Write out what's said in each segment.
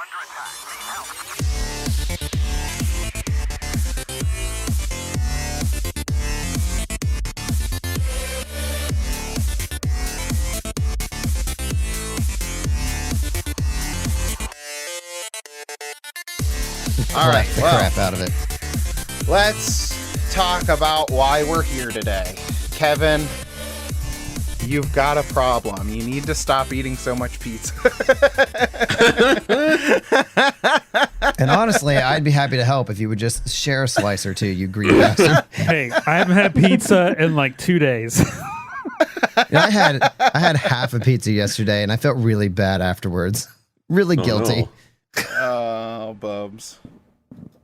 All right, The crap out of it. let's talk about why we're here today. Kevin, you've got a problem. You need to stop eating so much pizza. And honestly, I'd be happy to help if you would just share a slice or two, you greedy bastard. Hey, I haven't had pizza in like 2 days. I had half a pizza yesterday, and I felt really bad afterwards. Really guilty. No. Oh, bubs.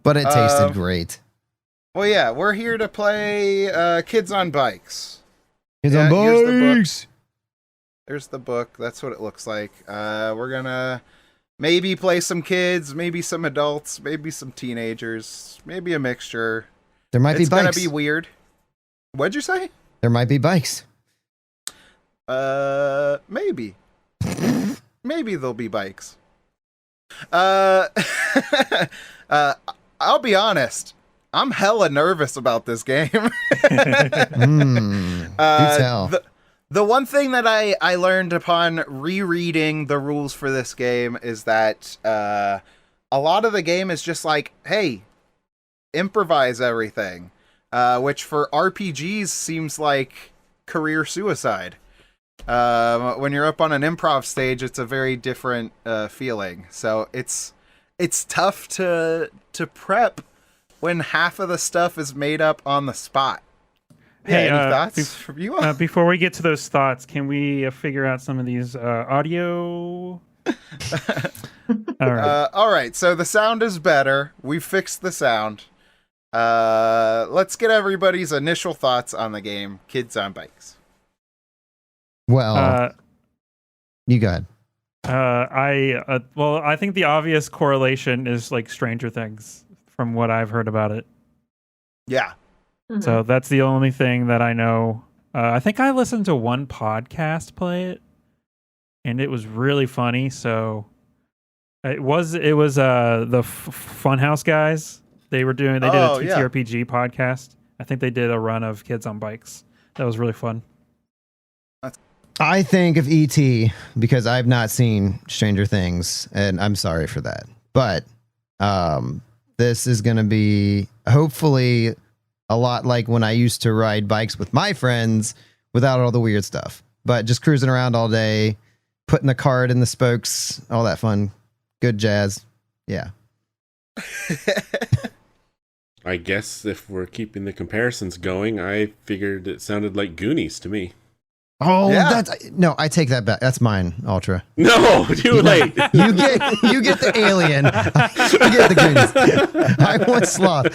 But it tasted great. Well, yeah, we're here to play Kids on Bikes. Kids Yeah, on here's the book. bikes. There's the book. That's what it looks like. We're gonna maybe play some kids, maybe some adults, maybe some teenagers, maybe a mixture. There might be It's gonna bikes. be weird. What'd you say? There might be bikes. Maybe. Maybe there'll be bikes. I'll be honest. I'm hella nervous about this game. Do tell. The one thing that I learned upon rereading the rules for this game is that a lot of the game is just like, hey, improvise everything, which for RPGs seems like career suicide. When you're up on an improv stage, it's a very different feeling. So it's tough to prep when half of the stuff is made up on the spot. Hey, any thoughts from you? Before we get to those thoughts, can we figure out some of these audio? All right. So the sound is better. We fixed the sound. Let's get everybody's initial thoughts on the game, Kids on Bikes. Well, you go ahead. I think the obvious correlation is like Stranger Things from what I've heard about it. Yeah. So that's the only thing that I know. I think I listened to one podcast play it, and it was really funny. So it was the Funhouse guys. They did a TTRPG podcast. I think they did a run of Kids on Bikes. That was really fun. I think of E.T. because I've not seen Stranger Things, and I'm sorry for that. But this is going to be hopefully a lot like when I used to ride bikes with my friends without all the weird stuff, but just cruising around all day, putting the cart in the spokes, all that fun, good jazz. Yeah. I guess if we're keeping the comparisons going, I figured it sounded like Goonies to me. Oh, Yeah. I take that back. That's mine, Ultra. No, too late. You get the alien. You get the goonies. I want sloth.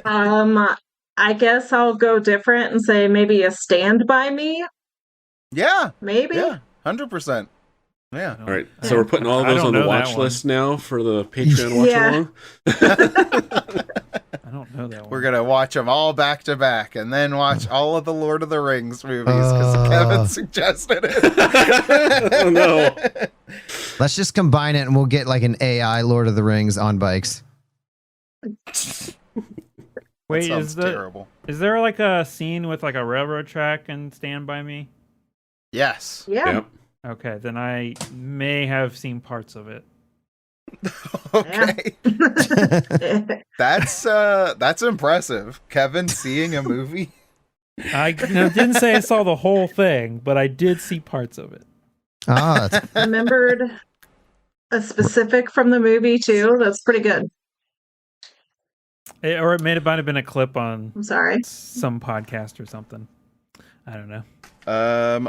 I guess I'll go different and say maybe a Stand By Me. Yeah. Maybe. Yeah. 100%. Yeah. All right, so we're putting all those on the watch list now for the Patreon watch along. I don't know that one. We're going to watch them all back to back and then watch all of the Lord of the Rings movies because Kevin suggested it. Oh, no. Let's just combine it and we'll get like an AI Lord of the Rings on bikes. Wait, Sounds terrible. is there like a scene with like a railroad track and Stand By Me? Yes. Yeah. Yep. Okay, then I may have seen parts of it. Okay. That's impressive. Kevin seeing a movie. I didn't say I saw the whole thing, but I did see parts of it. Remembered a specific from the movie too. That's pretty good. Or it might have been a clip on I'm sorry. some podcast or something. I don't know.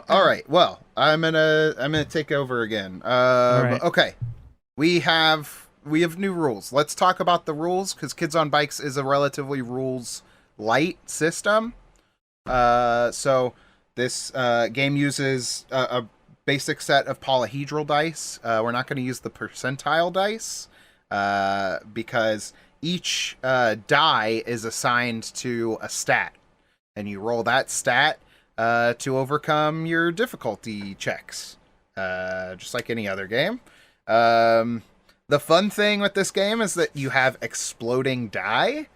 All right. Well, I'm gonna take over again. right. Okay. We have new rules. Let's talk about the rules because Kids on Bikes is a relatively rules light system. So this game uses a basic set of polyhedral dice. We're not going to use the percentile dice because each die is assigned to a stat, and you roll that stat to overcome your difficulty checks. just like any other game. The fun thing with this game is that you have exploding die.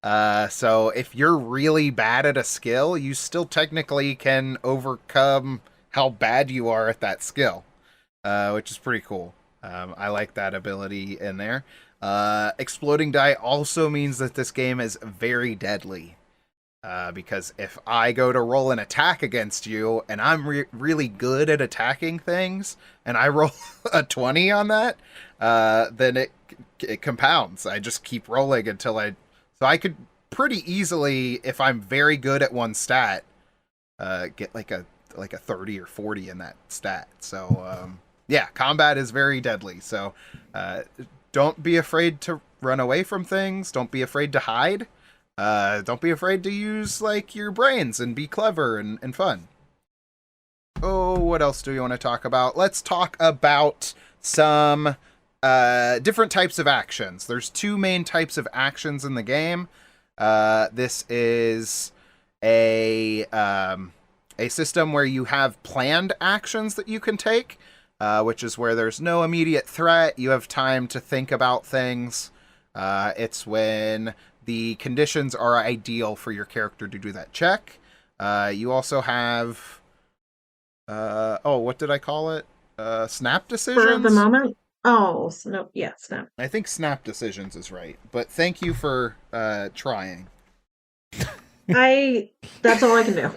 So if you're really bad at a skill, you still technically can overcome how bad you are at that skill, which is pretty cool. I like that ability in there. Exploding die also means that this game is very deadly. Because if I go to roll an attack against you and I'm really good at attacking things and I roll a 20 on that, then it compounds. I just keep rolling until so I could pretty easily, if I'm very good at one stat, get like a 30 or 40 in that stat. So yeah, combat is very deadly. So don't be afraid to run away from things. Don't be afraid to hide. Don't be afraid to use like your brains and be clever and fun. Oh, what else do we want to talk about? Let's talk about some different types of actions. There's two main types of actions in the game. This is a system where you have planned actions that you can take, which is where there's no immediate threat. You have time to think about things. It's when the conditions are ideal for your character to do that check. You also have, what did I call it? Snap decisions? For the moment? Oh, no, yeah, snap. I think snap decisions is right, but thank you for trying. That's all I can do.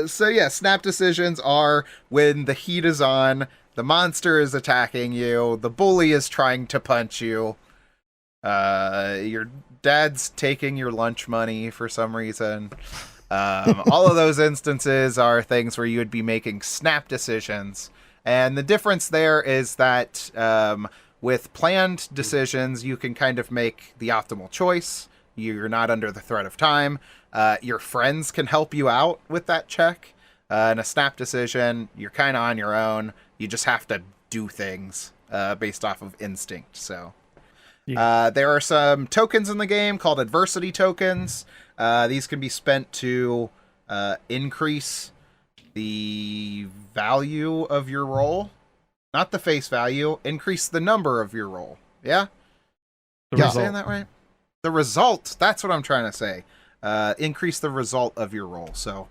So yeah, snap decisions are when the heat is on, the monster is attacking you, the bully is trying to punch you, your dad's taking your lunch money for some reason. All of those instances are things where you would be making snap decisions. And the difference there is that with planned decisions, you can kind of make the optimal choice. You're not under the threat of time. Your friends can help you out with that check. In a snap decision, you're kind of on your own. You just have to do things based off of instinct. So there are some tokens in the game called adversity tokens. These can be spent to increase the value of your roll. Not the face value. Increase the number of your roll. Yeah? The Am I saying that right? The result. That's what I'm trying to say. Increase the result of your roll. So,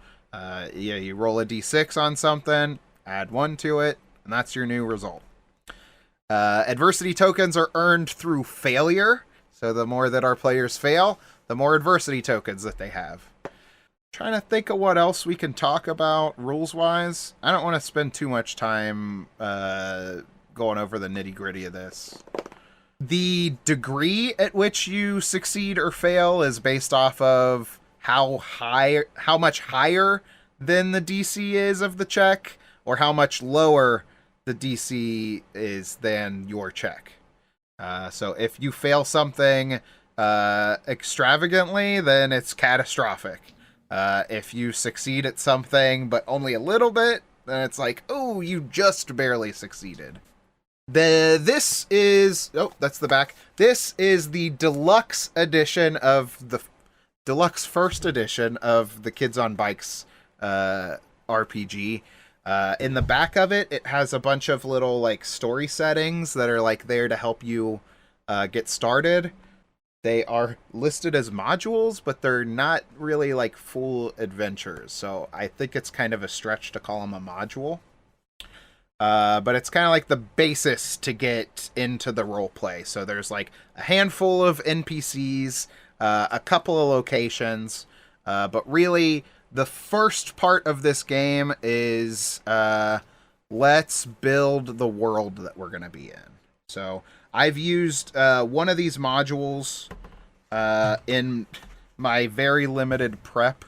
you roll a d6 on something, add 1 to it, and that's your new result. Adversity tokens are earned through failure. So the more that our players fail, the more adversity tokens that they have. Trying to think of what else we can talk about rules-wise. I don't want to spend too much time going over the nitty-gritty of this. The degree at which you succeed or fail is based off of how much higher than the DC is of the check, or how much lower the DC is than your check. So if you fail something extravagantly, then it's catastrophic. If you succeed at something but only a little bit, then it's like, oh, you just barely succeeded. This is that's the back. This is the deluxe edition of the deluxe first edition of the Kids on Bikes RPG. In the back of it, it has a bunch of little like story settings that are like there to help you get started. They are listed as modules, but they're not really like full adventures. So I think it's kind of a stretch to call them a module. But it's kind of like the basis to get into the role play. So there's like a handful of NPCs, a couple of locations, but really the first part of this game is let's build the world that we're going to be in. So I've used one of these modules in my very limited prep.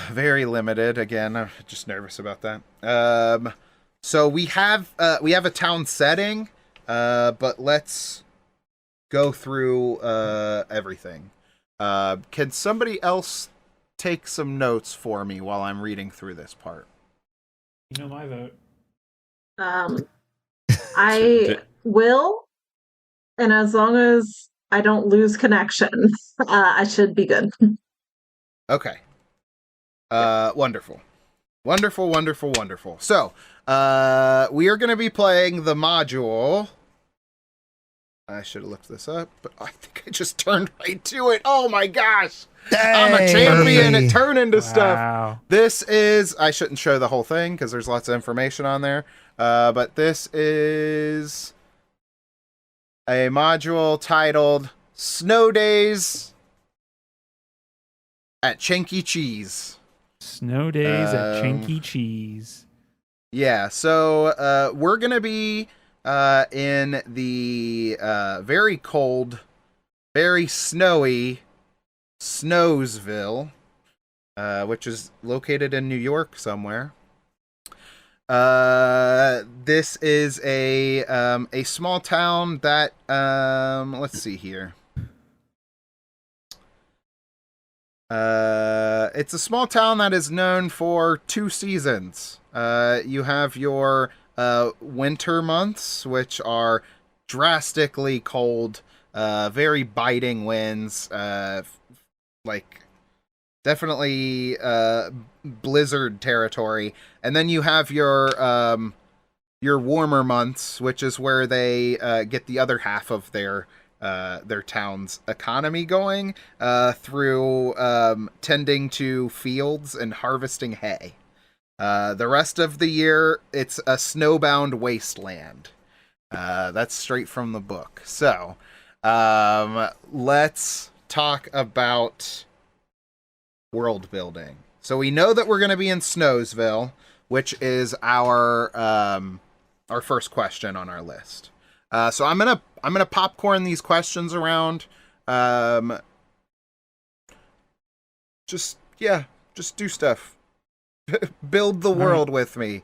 Very limited. Again, I'm just nervous about that. So we have a town setting, but let's go through everything. Can somebody else take some notes for me while I'm reading through this part? You know my vote. I will, and as long as I don't lose connection, I should be good. Okay. Wonderful. Wonderful, wonderful, wonderful. So, we are going to be playing the module. I should have looked this up, but I think I just turned right to it. Oh my gosh. I'm a champion at turn into stuff. This is, I shouldn't show the whole thing because there's lots of information on there. But this is a module titled Snow Days at Chanky Cheez. Snow Days at Chanky Cheez. Yeah, so we're going to be in the very cold, very snowy Snowsville, which is located in New York somewhere. This is a small town that let's see here. It's a small town that is known for 2 seasons. You have your winter months, which are drastically cold, very biting winds, like definitely blizzard territory. And then you have your warmer months, which is where they get the other half of their town's economy going through tending to fields and harvesting hay. The rest of the year, it's a snowbound wasteland. That's straight from the book. So, let's talk about world building. So we know that we're going to be in Snowsville, which is our first question on our list. So I'm gonna popcorn these questions around. Just do stuff. Build the world with me.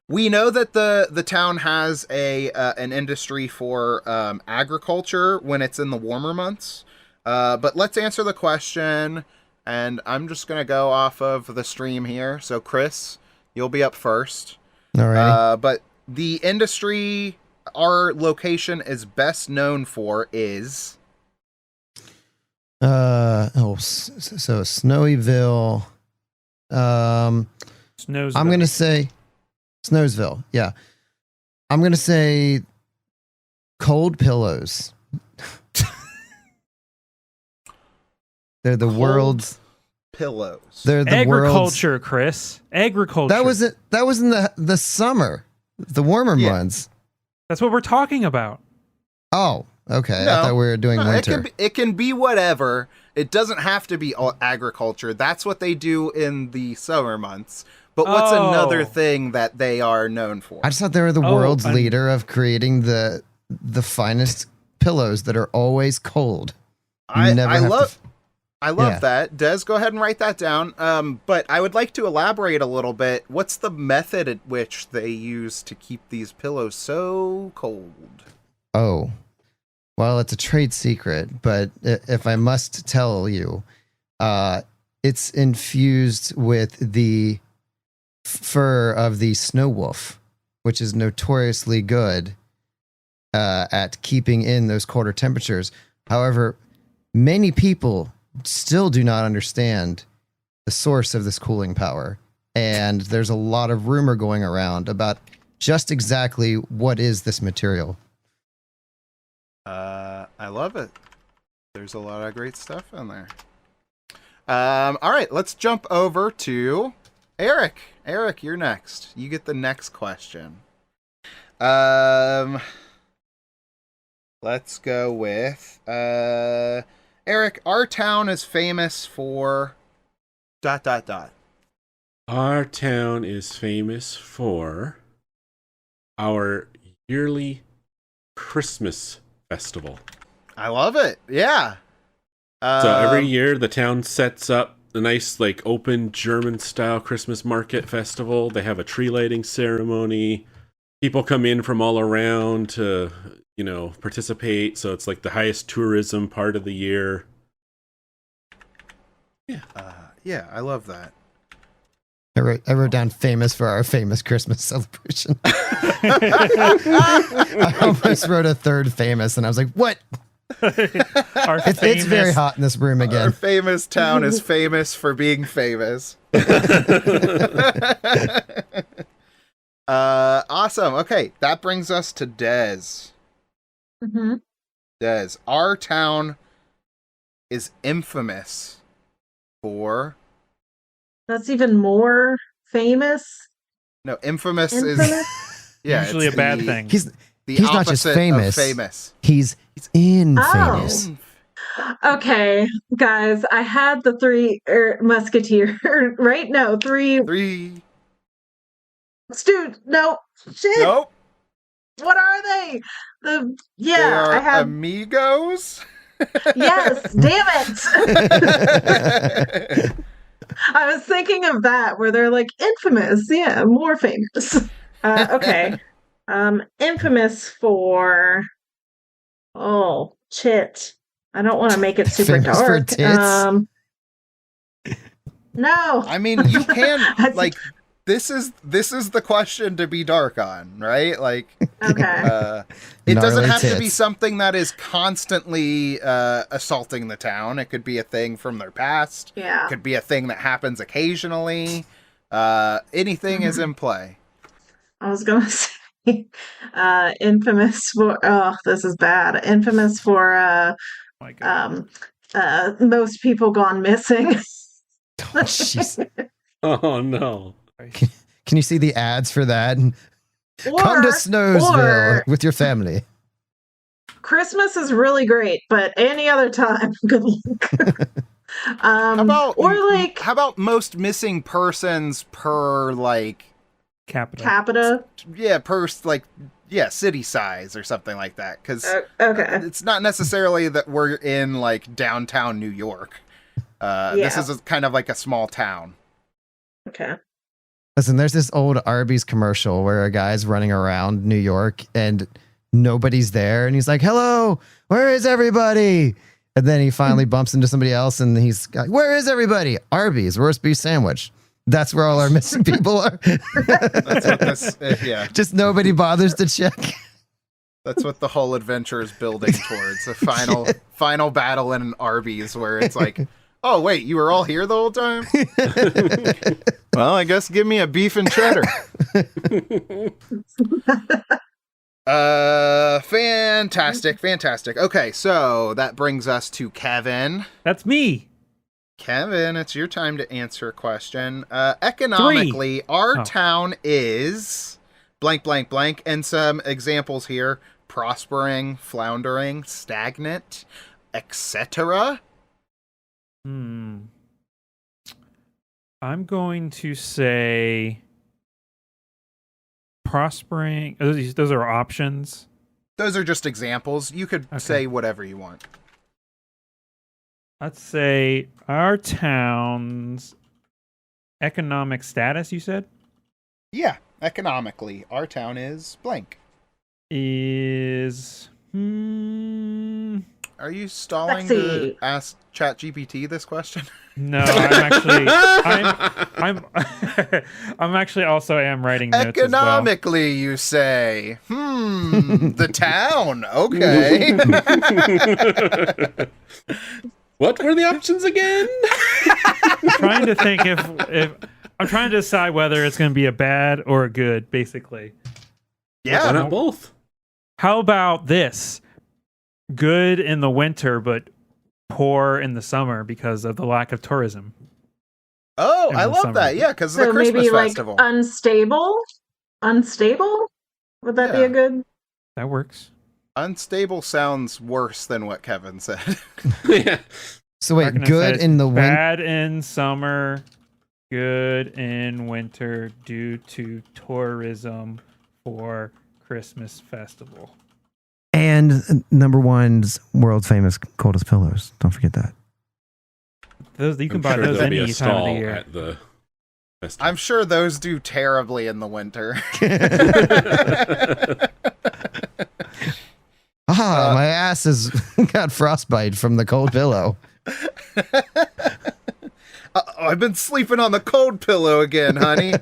We know that the town has an industry for agriculture when it's in the warmer months. But let's answer the question, and I'm just gonna go off of the stream here. So Chris, you'll be up first. All right. But the industry our location is best known for is so Snowyville. Snowsville. I'm gonna say Snowsville. Yeah, I'm gonna say cold pillows. They're the Cold world's pillows. They're the agriculture, world's, Chris. Agriculture. That was it. That was in the summer, the warmer months. That's what we're talking about. Oh, okay. No, I thought we were doing winter. It can be whatever. It doesn't have to be agriculture. That's what they do in the summer months. But what's another thing that they are known for? I just thought they were the world's leader of creating the finest pillows that are always cold. I love that. Des, go ahead and write that down. But I would like to elaborate a little bit. What's the method at which they use to keep these pillows so cold? Oh, well, it's a trade secret, but if I must tell you, it's infused with the fur of the snow wolf, which is notoriously good at keeping in those colder temperatures. However, many people still do not understand the source of this cooling power. And there's a lot of rumor going around about just exactly what is this material. I love it. There's a lot of great stuff in there. All right, let's jump over to Eric. Eric, you're next. You get the next question. Let's go with Eric, our town is famous for ... Our town is famous for our yearly Christmas festival. I love it. Yeah. So every year the town sets up a nice like open German style Christmas market festival. They have a tree lighting ceremony. People come in from all around to, participate. So it's like the highest tourism part of the year. Yeah. Yeah, I love that. I wrote down famous for our famous Christmas celebration. I almost wrote a third famous, and I was like, what? It's very hot in this room Our again. famous town is famous for being famous. Awesome. Okay, that brings us to Dez. Mm-hmm. Dez, our town is infamous for... That's even more famous. No, infamous Infamous? is... Yeah, Usually it's a bad the- thing. He's The not just opposite of famous. famous. He's infamous. Okay, guys, I had the three musketeer, right? No, three. 3. Dude, no, shit. Nope. What are they? They Yeah, are I have. amigos. Yes, damn it. I was thinking of that where they're like infamous. Yeah, more famous. Okay. Infamous for. Oh, shit. I don't want to make it super Famous for dark. tits? No. I mean, you can like this is the question to be dark on, right? Like Okay. it doesn't Gnarly have to be tits. something that is constantly assaulting the town. It could be a thing from their past. Yeah. It could be a thing that happens occasionally. Anything is in play. I was gonna say infamous for this is bad. Infamous for My God. most people gone missing. Oh, jeez. Oh no. Can you see the ads for that? Come to Or Snowsville with your family. Christmas is really great, but any other time, good luck. How about or like how about most missing persons per like Capita. city size or something like that, because okay. it's not necessarily that we're in like downtown New York. This Yeah. is kind of like a small town. Okay. Listen, there's this old Arby's commercial where a guy's running around New York and nobody's there. And he's like, hello, where is everybody? And then he finally bumps into somebody else and he's like, where is everybody? Arby's, roast beef sandwich. That's where all our missing people are. That's what this, yeah. Just nobody bothers to check. That's what the whole adventure is building towards. A final battle in an Arby's where it's like, oh wait, you were all here the whole time? Well, I guess give me a beef and cheddar. Fantastic. Okay, so that brings us to Kevin. That's me. Kevin, it's your time to answer a question. Economically, our town is blank, and some examples here: prospering, floundering, stagnant, etc. I'm going to say prospering. Those are options. Those are just examples. You could say whatever you want. Let's say our town's economic status, you said? Yeah, economically, our town is blank. Is... Are you stalling Sexy. to ask ChatGPT this question? No, I'm actually... I'm actually also am writing notes as well. Economically, you say. The town. Okay. What were the options again? I'm trying to think if I'm trying to decide whether it's going to be a bad or a good, basically. Why Yeah. not both? How about this? Good in the winter, but poor in the summer because of the lack of tourism. Oh, In I the love summer. that. Yeah, because of So the Christmas maybe like festival. unstable? Would that be Yeah. a good? That works. Unstable sounds worse than what Kevin said. Yeah. So wait, Marking good says in the winter. bad in summer, good in winter due to tourism for Christmas festival. And number one's world famous coldest pillows. Don't forget that. Those you can I'm buy sure those there'll be any a time of the stall year. at the festival. I'm sure those do terribly in the winter. My ass has got frostbite from the cold pillow. I've been sleeping on the cold pillow again, honey.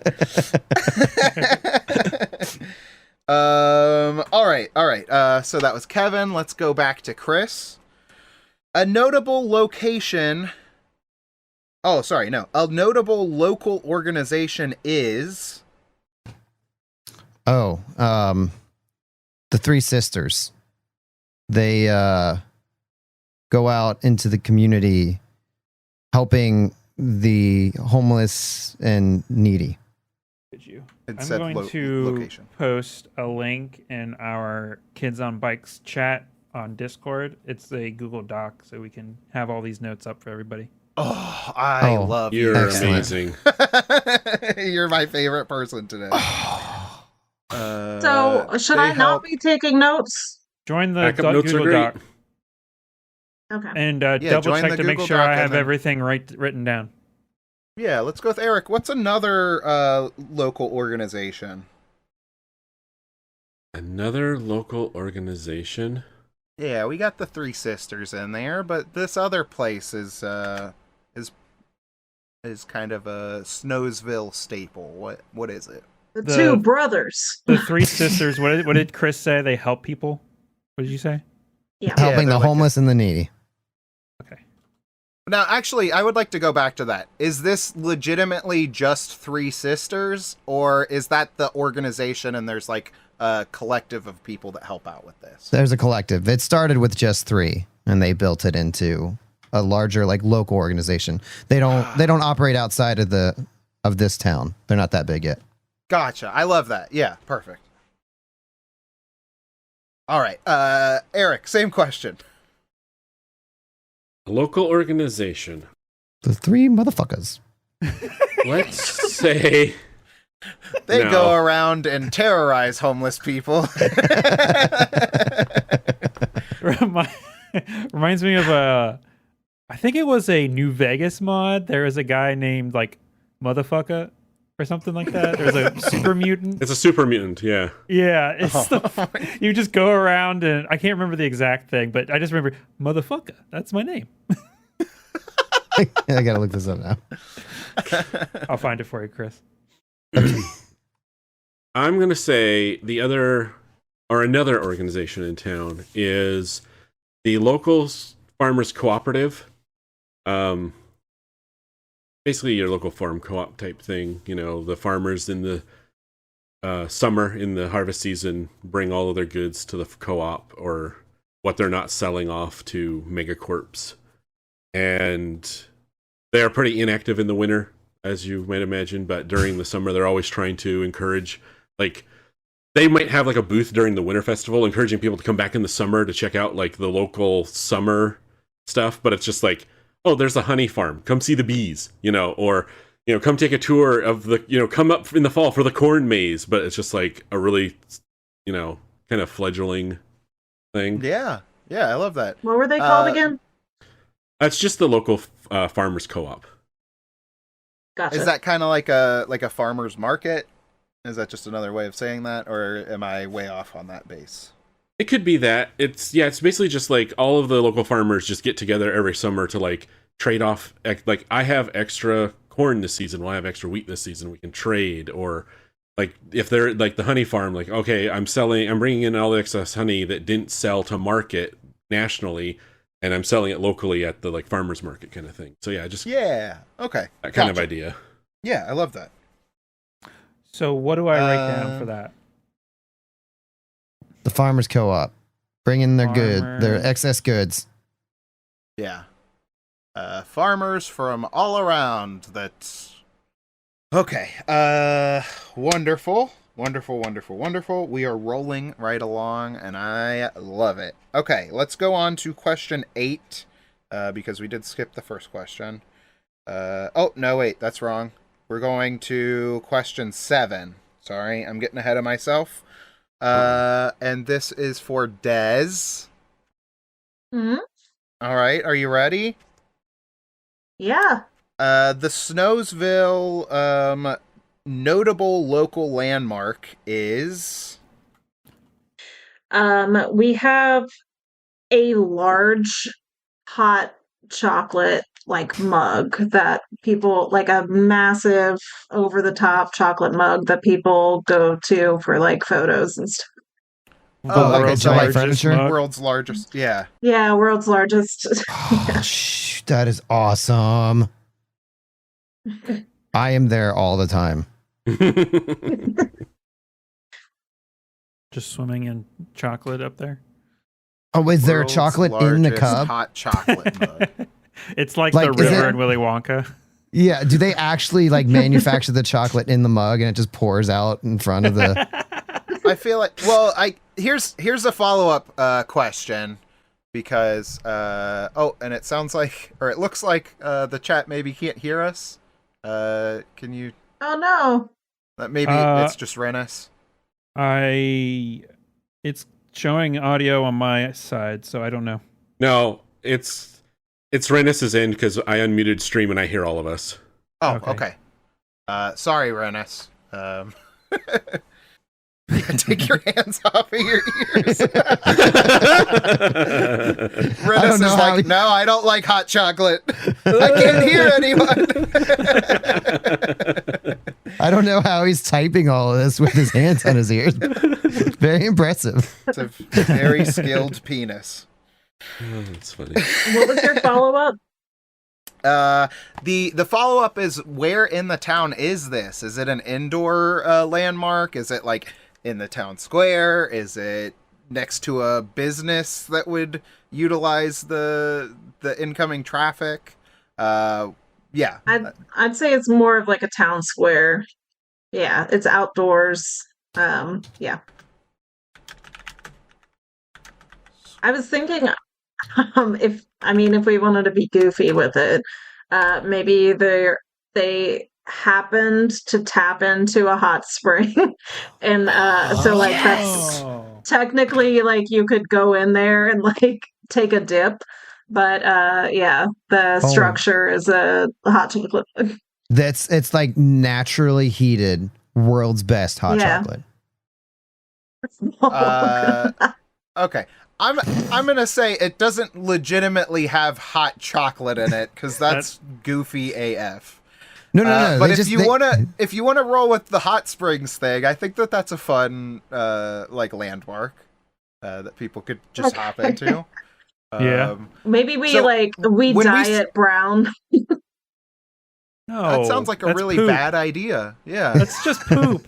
All right. So that was Kevin. Let's go back to Chris. A notable location. Oh, sorry, no. A notable local organization is. Oh, the Three Sisters. They go out into the community helping the homeless and needy. Did you? It I'm said going to location. post a link in our Kids on Bikes chat on Discord. It's a Google Doc, so we can have all these notes up for everybody. Oh, I love you. You're Excellent. amazing. You're my favorite person today. So, should I not be taking notes? Join the Backup notes are Google great. Doc Okay. and Yeah, double join check the to make Google sure Doc I and have then- everything written down. Yeah, let's go with Eric. What's another local organization? Another local organization. Yeah, we got the Three Sisters in there, but this other place is kind of a Snowsville staple. What is it? The The- two brothers. The Three Sisters. What did Chris say? They help people. What did you say? Yeah. Helping they're the like homeless and the needy. Okay. Now, actually, I would like to go back to that. Is this legitimately just Three Sisters, or is that the organization and there's like a collective of people that help out with this? There's a collective. It started with just 3, and they built it into a larger, like, local organization. They don't operate outside of this town. They're not that big yet. Gotcha. I love that. Yeah, perfect. All right, Eric, same question. A local organization. The 3 motherfuckers. Let's say They No. go around and terrorize homeless people. Reminds me of I think it was a New Vegas mod. There was a guy named like Motherfucker or something like that. There's a super mutant. it's a super mutant. Yeah. Yeah, it's you just go around and I can't remember the exact thing, but I just remember Motherfucker. That's my name. I gotta look this up now. I'll find it for you, Chris. I'm gonna say another organization in town is the local farmers cooperative. Basically your local farm co-op type thing. You know, the farmers in the summer, in the harvest season, bring all of their goods to the co-op or what they're not selling off to megacorps. And they are pretty inactive in the winter, as you might imagine, but during the summer, they're always trying to encourage, like, they might have like a booth during the winter festival, encouraging people to come back in the summer to check out like the local summer stuff. But it's just like, oh, there's a honey farm. Come see the bees, you know, or, you know, come take a tour of the, you know, come up in the fall for the corn maze. But it's just like a really, you know, kind of fledgling thing. Yeah, I love that. What were they called again? It's just the local farmers co-op. Gotcha. Is that kind of like a farmer's market? Is that just another way of saying that, or am I way off on that base? It could be that. It's basically just like all of the local farmers just get together every summer to like trade off. Like, I have extra corn this season, well, I have extra wheat this season, we can trade. Or like if they're like the honey farm, like, okay, I'm bringing in all the excess honey that didn't sell to market nationally, and I'm selling it locally at the like farmers market kind of thing. So yeah, just Okay, that kind of Gotcha. idea. Yeah, I love that. So what do I write down for that? The farmers co-op. Bring in their Farmers. their excess goods. Yeah. Farmers from all around that. Okay. Wonderful. Wonderful. We are rolling right along, and I love it. Okay, let's go on to question 8, because we did skip the first question. Oh, no, wait, that's wrong. We're going to question 7. Sorry, I'm getting ahead of myself. And this is for Dez. Mhm. All right, are you ready? Yeah. The Snowsville notable local landmark is. We have a large hot chocolate like mug that people like a massive over the top chocolate mug that people go to for like photos and stuff. like world's so like largest furniture? mug. world's largest. Yeah. Yeah, world's largest. Oh, that is awesome. I am there all the time. Just swimming in chocolate up there. Oh, is there World's chocolate in the largest cup? Hot chocolate mug. It's like Like, the is river it- in Willy Wonka. Yeah. Do they actually like manufacture the chocolate in the mug and it just pours out in front of the? I feel like, well, here's a follow-up question, because and it sounds like, or it looks like the chat maybe can't hear us. Can you? Oh no. Maybe it's just Renus. It's showing audio on my side, so I don't know. No, it's Renus's end because I unmuted stream and I hear all of us. Oh, Okay. okay. Sorry, Renus. Take your hands off of your ears. Renus is know how like, he- no, I don't like hot chocolate. I can't hear anyone. I don't know how he's typing all of this with his hands on his ears. Very impressive. It's a very skilled penis. Oh, that's funny. What was your follow-up? The follow-up is, where in the town is this? Is it an indoor landmark? Is it like in the town square? Is it next to a business that would utilize the incoming traffic? Yeah. I'd say it's more of like a town square. Yeah, it's outdoors. Yeah. I was thinking, if we wanted to be goofy with it, maybe they happened to tap into a hot spring, and so like that's technically like you could go in there and like take a dip, but yeah, the Oh. structure is a hot chocolate. It's like naturally heated, world's best hot Yeah. chocolate. Okay. I'm gonna say it doesn't legitimately have hot chocolate in it, because that's goofy AF. No. But they if just- you they- wanna roll with the hot springs thing, I think that's a fun like landmark that people could just hop into. Yeah. Maybe we So, we when we dye s- it brown. No, That sounds like a that's really poop. bad idea. Yeah, That's just poop.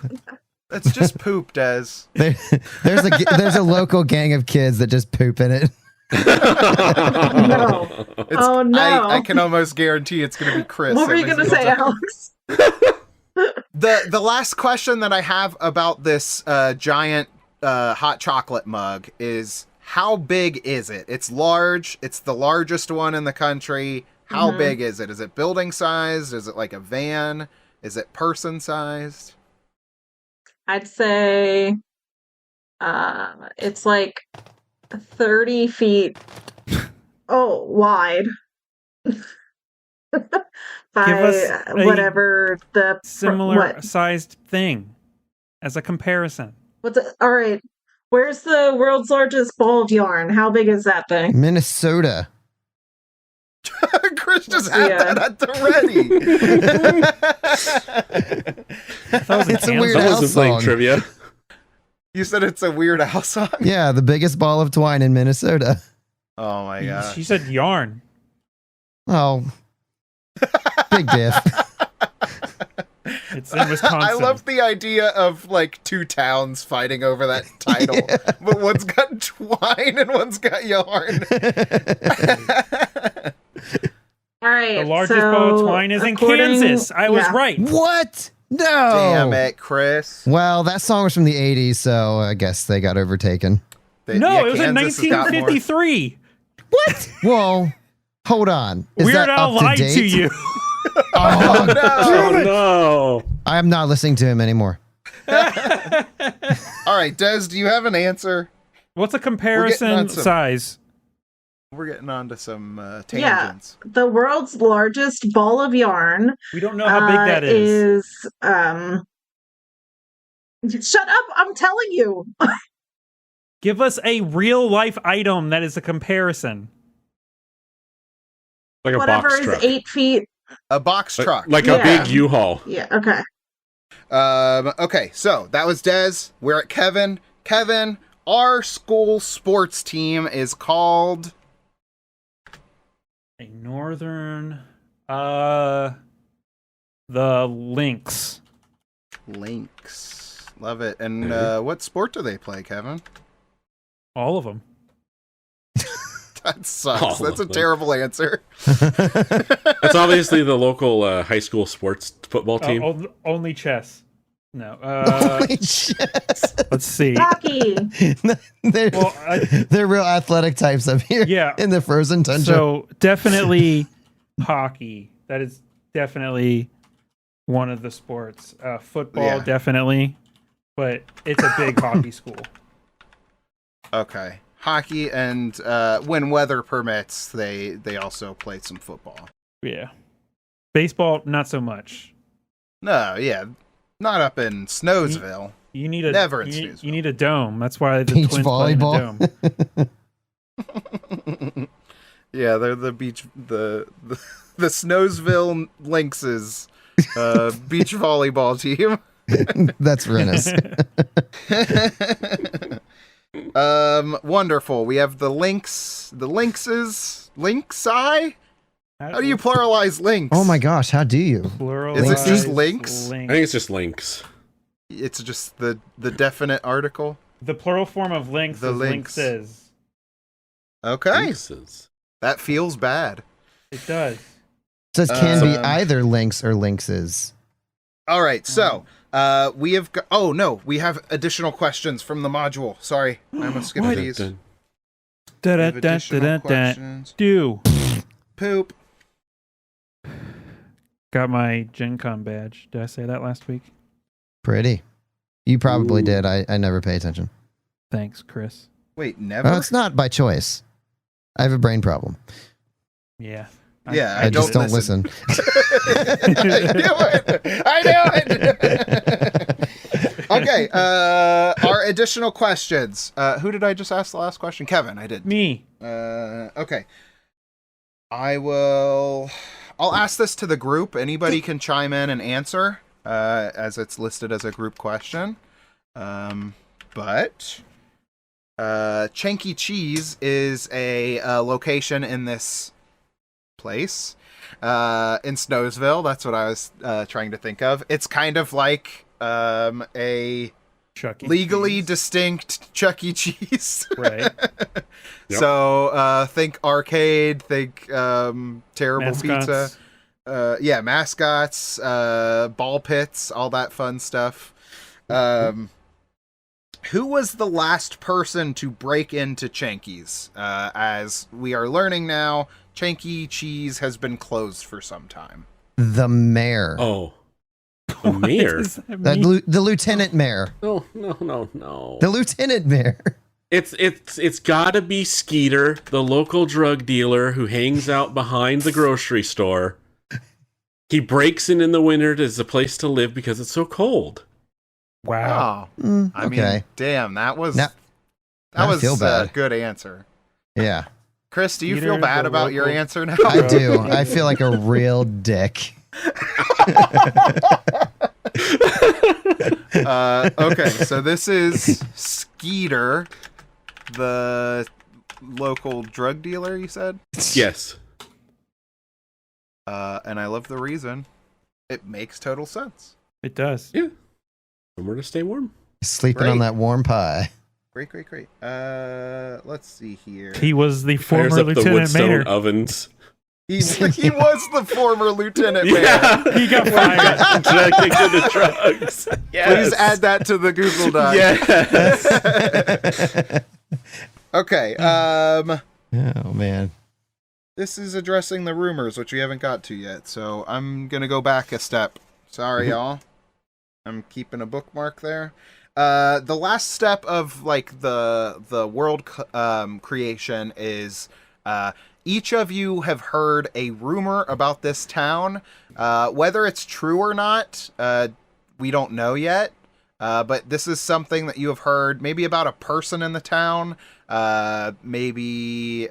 that's just poop, Des. there's a local gang of kids that just poop in it. No. Oh, no. I can almost guarantee it's gonna be Chris. What were you every gonna single say, time. Alex? The last question that I have about this giant hot chocolate mug is, how big is it? It's large. It's the largest one in the country. How Mhm. big is it? Is it building sized? Is it like a van? Is it person sized? I'd say it's like 30 feet wide by us a whatever the Similar sized thing as a comparison. all right, where's the world's largest ball of yarn? How big is that thing? Minnesota. Chris just had Yeah. that at the ready. That was It's a Kansas. weird I Al wasn't playing song. trivia. You said it's a Weird Al song? Yeah, the biggest ball of twine in Minnesota. Oh my god. She said yarn. Oh, big diff. It's in Wisconsin. I love the idea of like two towns fighting over that title, but one's got twine and one's got yarn. All right, The largest so ball of twine is in according- Kansas. I was yeah. right. What? No. Damn it, Chris. Well, that song was from the 80s, so I guess they got overtaken. No, it was in Kansas has got more. 1953. What? Well, hold on. Is Weird that Al up to lied date? to you. Oh, No. Oh no! I am not listening to him anymore. All right, Des, do you have an answer? What's a on comparison some- size? We're getting on to some Yeah. tangents. The world's largest ball of yarn We don't know how big that is. Shut up! I'm telling you. Give us a real life item that is a comparison. Like a Whatever box is truck. 8 feet. A box truck. Like Yeah. a big U-Haul. Yeah. Okay. Okay, so that was Des. We're at Kevin. Kevin, our school sports team is called A northern, the Lynx. Lynx. Love it. And what sport do they play, Kevin? All of them. That sucks. All That's a of them. terrible answer. That's obviously the local high school sports football team. Only chess. No. Yes. Let's see. Hockey. they're, Well, they're real athletic types up here. Yeah. In the frozen tundra. So definitely hockey. That is definitely one of the sports. Football, Yeah. definitely. But it's a big hockey school. Okay. Hockey, and when weather permits, they also play some football. Yeah. Baseball, not so much. No, yeah. Not up in Snowsville. You need a Never in you, Snoozeville. you need a dome. That's why the Beach Twins play in volleyball. the dome. Yeah, they're the beach the Snowsville Lynxes beach volleyball team. That's Renus. Wonderful. We have the Lynxes. Lynxi? How do you pluralize lynx? Oh my gosh, how do you? Pluralize Is it just lynx? I think it's just Lynx. It's just the definite article. The plural form of lynx The is lynx. lynxes. Okay. Lynxes. That feels bad. It does. Says can be Um, either lynx or lynxes. All right, so we have oh no, we have additional questions from the module. Sorry, I almost skipped What? these. We Da have additional questions. Do. Poop. Got my Gen Con badge. Did I say that last week? Pretty. You probably Ooh. did. I never pay attention. Thanks, Chris. Wait, never. It's not by choice. I have a brain problem. Yeah. Yeah, I just don't listen. listen. I knew it. Okay, our additional questions. Who did I just ask the last question? Kevin, I did. Me. Okay. I'll ask this to the group. Anybody can chime in and answer, as it's listed as a group question. But Chanky Cheez is a location in this place in Snowsville. That's what I was trying to think of. It's kind of like a Chuck E. legally Cheese. distinct Chuck E. Cheese. Right. Yep. So think arcade, think terrible Mascots. pizza. Yeah, mascots, ball pits, all that fun stuff. Who was the last person to break into Chanky's? As we are learning now, Chanky Cheez has been closed for some time. The mayor. Oh. The mayor? Does that mean? The lieutenant mayor. No. The lieutenant mayor. It's gotta be Skeeter, the local drug dealer who hangs out behind the grocery store. He breaks in the winter as a place to live because it's so cold. Wow. Oh, I Okay. mean, damn, that was Now I feel a bad. good answer. Yeah, Chris, do you Peter, feel bad the about your local- answer now? I do. I feel like a real dick. Okay, so this is Skeeter, the local drug dealer, you said? Yes. And I love the reason. It makes total sense. It does. Yeah. Somewhere to stay warm. Sleeping on Great. that warm pie. Great. Let's see here. He was the Fires former up the lieutenant Woodstone mayor. ovens. He was the former lieutenant mayor. Yeah. He got fired. Directing to the drugs. Yes. Please add that to the Google Doc. Yes. Okay, Oh man. this is addressing the rumors, which we haven't got to yet, so I'm gonna go back a step. Sorry, y'all. I'm keeping a bookmark there. The last step of like the world creation is each of you have heard a rumor about this town. Whether it's true or not, we don't know yet. But this is something that you have heard, maybe about a person in the town. Maybe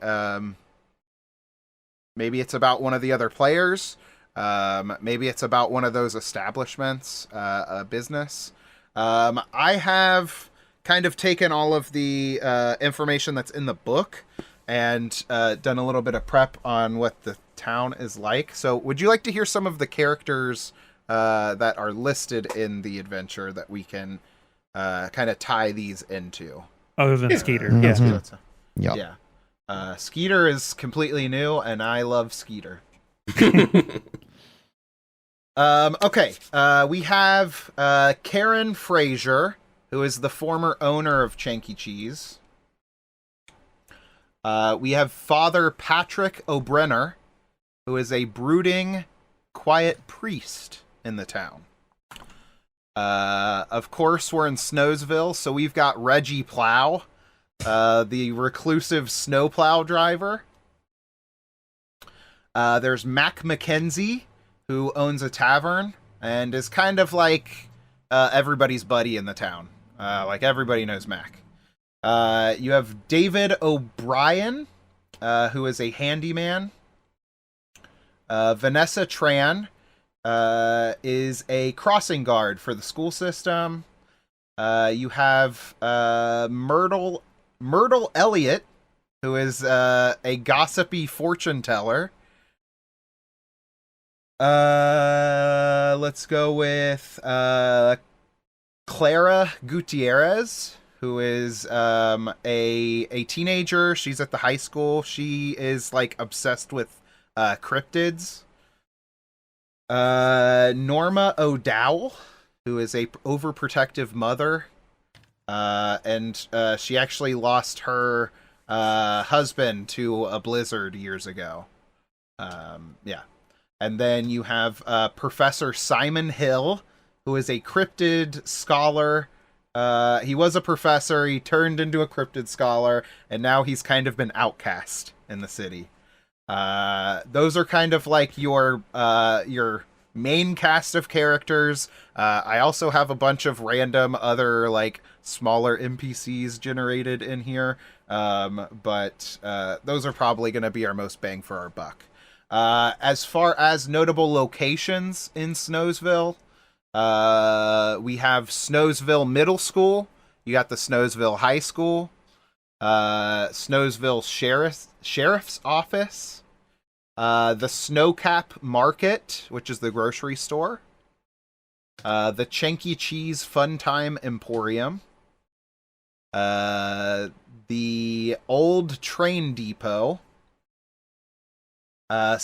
it's about one of the other players. Maybe it's about one of those establishments, a business. I have kind of taken all of the information that's in the book and done a little bit of prep on what the town is like. So would you like to hear some of the characters that are listed in the adventure that we can kind of tie these into? Other than Skeeter. Mhm. Yeah. Yep. Yeah. Skeeter is completely new, and I love Skeeter. Okay. We have Karen Fraser, who is the former owner of Chanky Cheez. We have Father Patrick O'Brenner, who is a brooding, quiet priest in the town. Of course, we're in Snowsville, so we've got Reggie Plow, the reclusive snowplow driver. There's Mac McKenzie, who owns a tavern and is kind of like everybody's buddy in the town. Like everybody knows Mac. You have David O'Brien, who is a handyman. Vanessa Tran is a crossing guard for the school system. You have Myrtle Elliott, who is a gossipy fortune teller. Let's go with Clara Gutierrez, who is a teenager. She's at the high school. She is like obsessed with cryptids. Norma O'Dowell, who is a overprotective mother, and she actually lost her husband to a blizzard years ago. Yeah. And then you have Professor Simon Hill, who is a cryptid scholar. He was a professor, he turned into a cryptid scholar, and now he's kind of been outcast in the city. Those are kind of like your main cast of characters. I also have a bunch of random other like smaller NPCs generated in here, but those are probably going to be our most bang for our buck. As far as notable locations in Snowsville, we have Snowsville Middle School. You got the Snowsville High School, Snowsville Sheriff's Office, the Snowcap Market, which is the grocery store, the Chanky Cheez Fun Time Emporium, the Old Train Depot, oh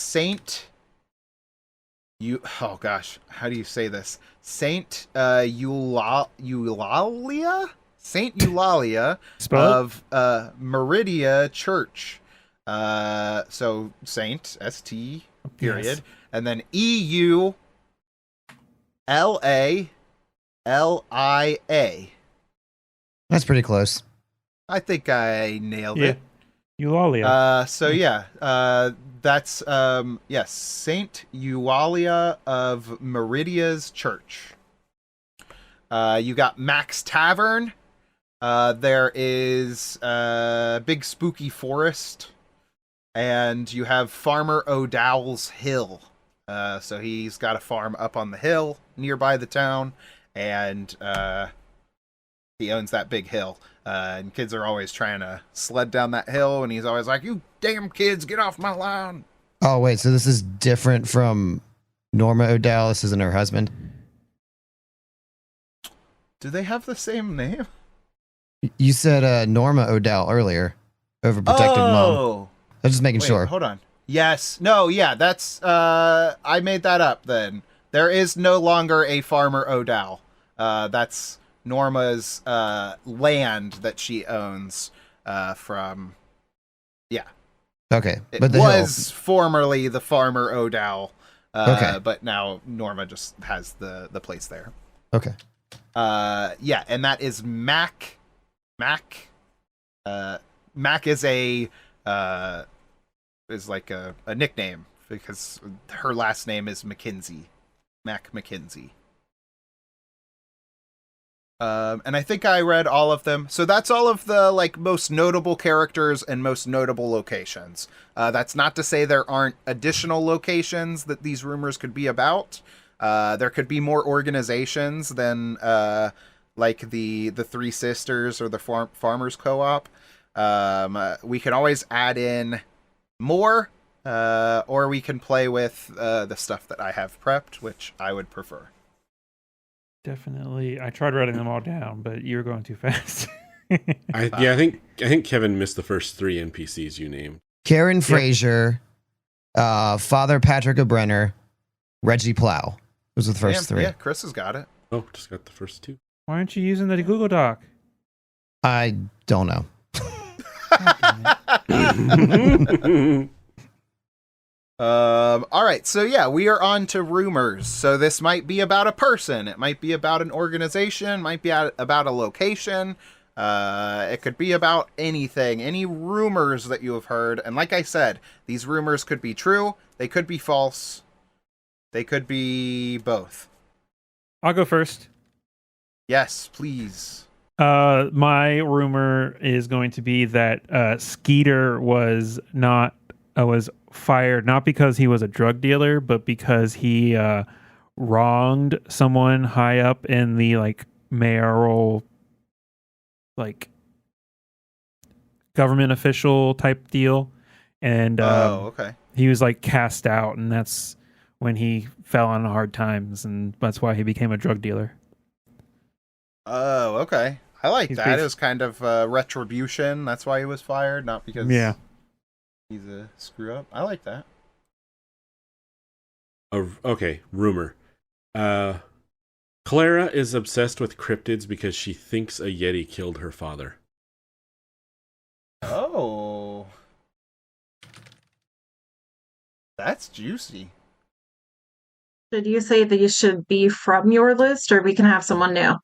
gosh, how do you say this? Saint Eulalia? Saint Eulalia of Meridia Church. So Saint, S-T, period. Yes. And then E-U-L-A-L-I-A. That's pretty close. I think I nailed it. Eulalia. So yeah, that's yes, Saint Eulalia of Meridia's Church. You got Mac's Tavern. There is Big Spooky Forest, and you have Farmer O'Dowell's Hill. So he's got a farm up on the hill nearby the town, and he owns that big hill. And kids are always trying to sled down that hill, and he's always like, "You damn kids, get off my lawn!" Oh wait, so this is different from Norma O'Dowell. This isn't her husband. Do they have the same name? You said Norma O'Dowell earlier, overprotective mom. I was just making sure. Hold on. Yes. No. Yeah. That's. I made that up. Then there is no longer a Farmer O'Dowell. That's Norma's land that she owns from. Yeah. Okay. It was formerly the Farmer O'Dowell. Okay. But now Norma just has the place there. Okay. Yeah, and that is Mac. Mac is a is like a nickname because her last name is McKinsey. Mac McKinsey. And I think I read all of them. So that's all of the like most notable characters and most notable locations. That's not to say there aren't additional locations that these rumors could be about. There could be more organizations than like the Three Sisters or the Farmers Co-op. We can always add in more, or we can play with the stuff that I have prepped, which I would prefer. Definitely. I tried writing them all down, but you were going too fast. I think Kevin missed the first 3 NPCs you named. Karen Fraser, Father Patrick O'Brenner, Reggie Plow. Those are the first 3. Yeah, Chris has got it. Oh, just got the first 2. Why aren't you using the Google Doc? I don't know. All right, so yeah, we are on to rumors. So this might be about a person, it might be about an organization, might be about a location. It could be about anything, any rumors that you have heard. And like I said, these rumors could be true, they could be false, they could be both. I'll go first. Yes, please. My rumor is going to be that Skeeter was fired not because he was a drug dealer, but because he wronged someone high up in the like mayoral, like government official type deal, and okay. he was like cast out, and that's when he fell on hard times, and that's why he became a drug dealer. Oh, okay. I like He's that. It was kind of retribution. That's why he was fired, not because he's a screw up. I like that. Okay, rumor. Clara is obsessed with cryptids because she thinks a Yeti killed her father. Oh. That's juicy. Did you say these should be from your list, or we can have someone new?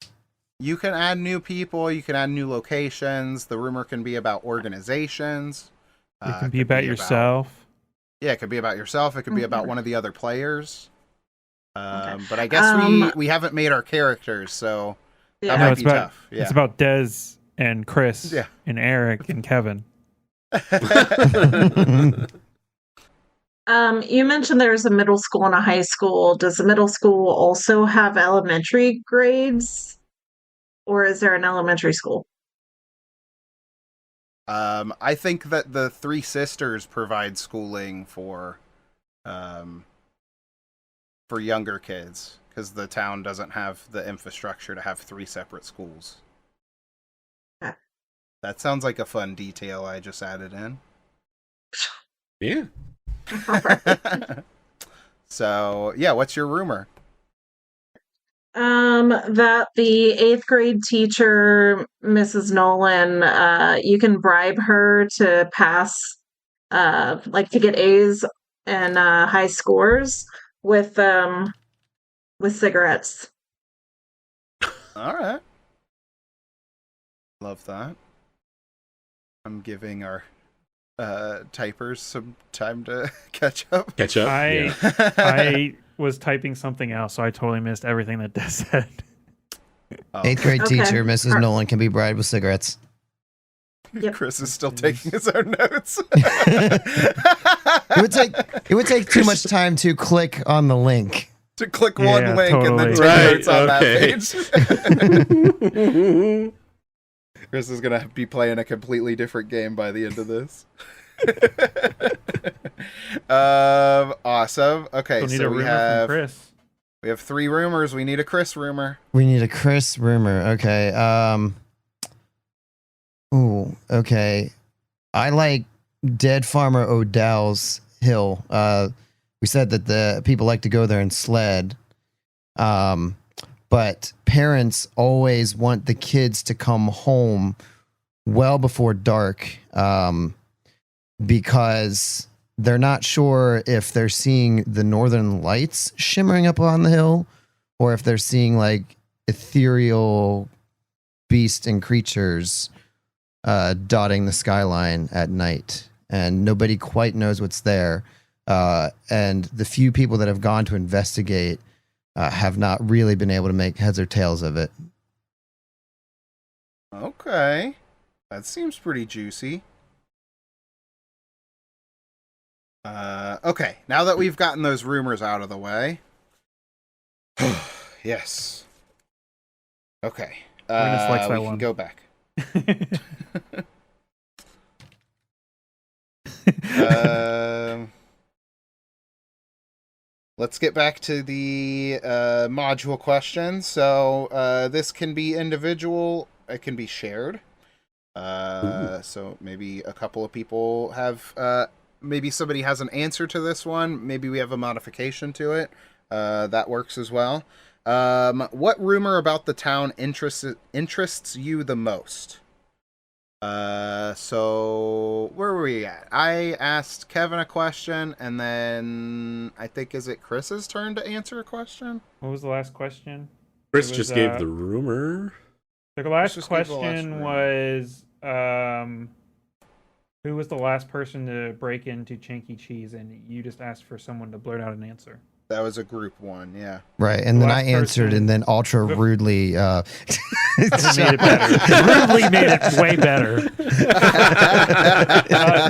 You can add new people, you can add new locations. The rumor can be about organizations. It can be about yourself. Yeah, it could be about yourself. It could be about one of the other players. Okay. But I guess we haven't made our characters, so that might be tough. Yeah. It's about Dez and Chris and Eric and Kevin. You mentioned there's a middle school and a high school. Does the middle school also have elementary grades? Or is there an elementary school? I think that the Three Sisters provide schooling for younger kids, because the town doesn't have the infrastructure to have 3 separate schools. Okay. That sounds like a fun detail I just added in. Yeah. So, yeah, what's your rumor? That the 8th grade teacher, Mrs. Nolan, you can bribe her to pass, like to get A's and high scores with cigarettes. All right. Love that. I'm giving our typers some time to catch up. I was typing something else, so I totally missed everything that Des said. Oh. 8th grade teacher, Mrs. Nolan, can be bribed with cigarettes. Yep. Chris is still taking his own notes. It would take too much time to click on the link. To click one link and then take notes on that page. Chris is gonna be playing a completely different game by the end of this. Awesome. Okay, so we have 3 rumors. We need a Chris rumor. We need a Chris rumor. Okay. Ooh, okay. I like Dead Farmer Odell's hill. We said that the people like to go there and sled. But parents always want the kids to come home well before dark, because they're not sure if they're seeing the northern lights shimmering up on the hill, or if they're seeing like ethereal beasts and creatures dotting the skyline at night, and nobody quite knows what's there. And the few people that have gone to investigate have not really been able to make heads or tails of it. Okay. That seems pretty juicy. Okay, now that we've gotten those rumors out of the way. Yes. Okay. gonna select that we one. can go back. Let's get back to the module question. So this can be individual. It can be shared. So maybe a couple of people have. Maybe somebody has an answer to this one. Maybe we have a modification to it. That works as well. What rumor about the town interests you the most? So where were we at? I asked Kevin a question, and then I think is it Chris's turn to answer a question? What was the last question? Chris just gave the rumor. The last question was who was the last person to break into Chanky Cheez, and you just asked for someone to blurt out an answer. That was a group one, yeah. Right, and then I answered, and then ultra rudely made it better. Rudely made it way better.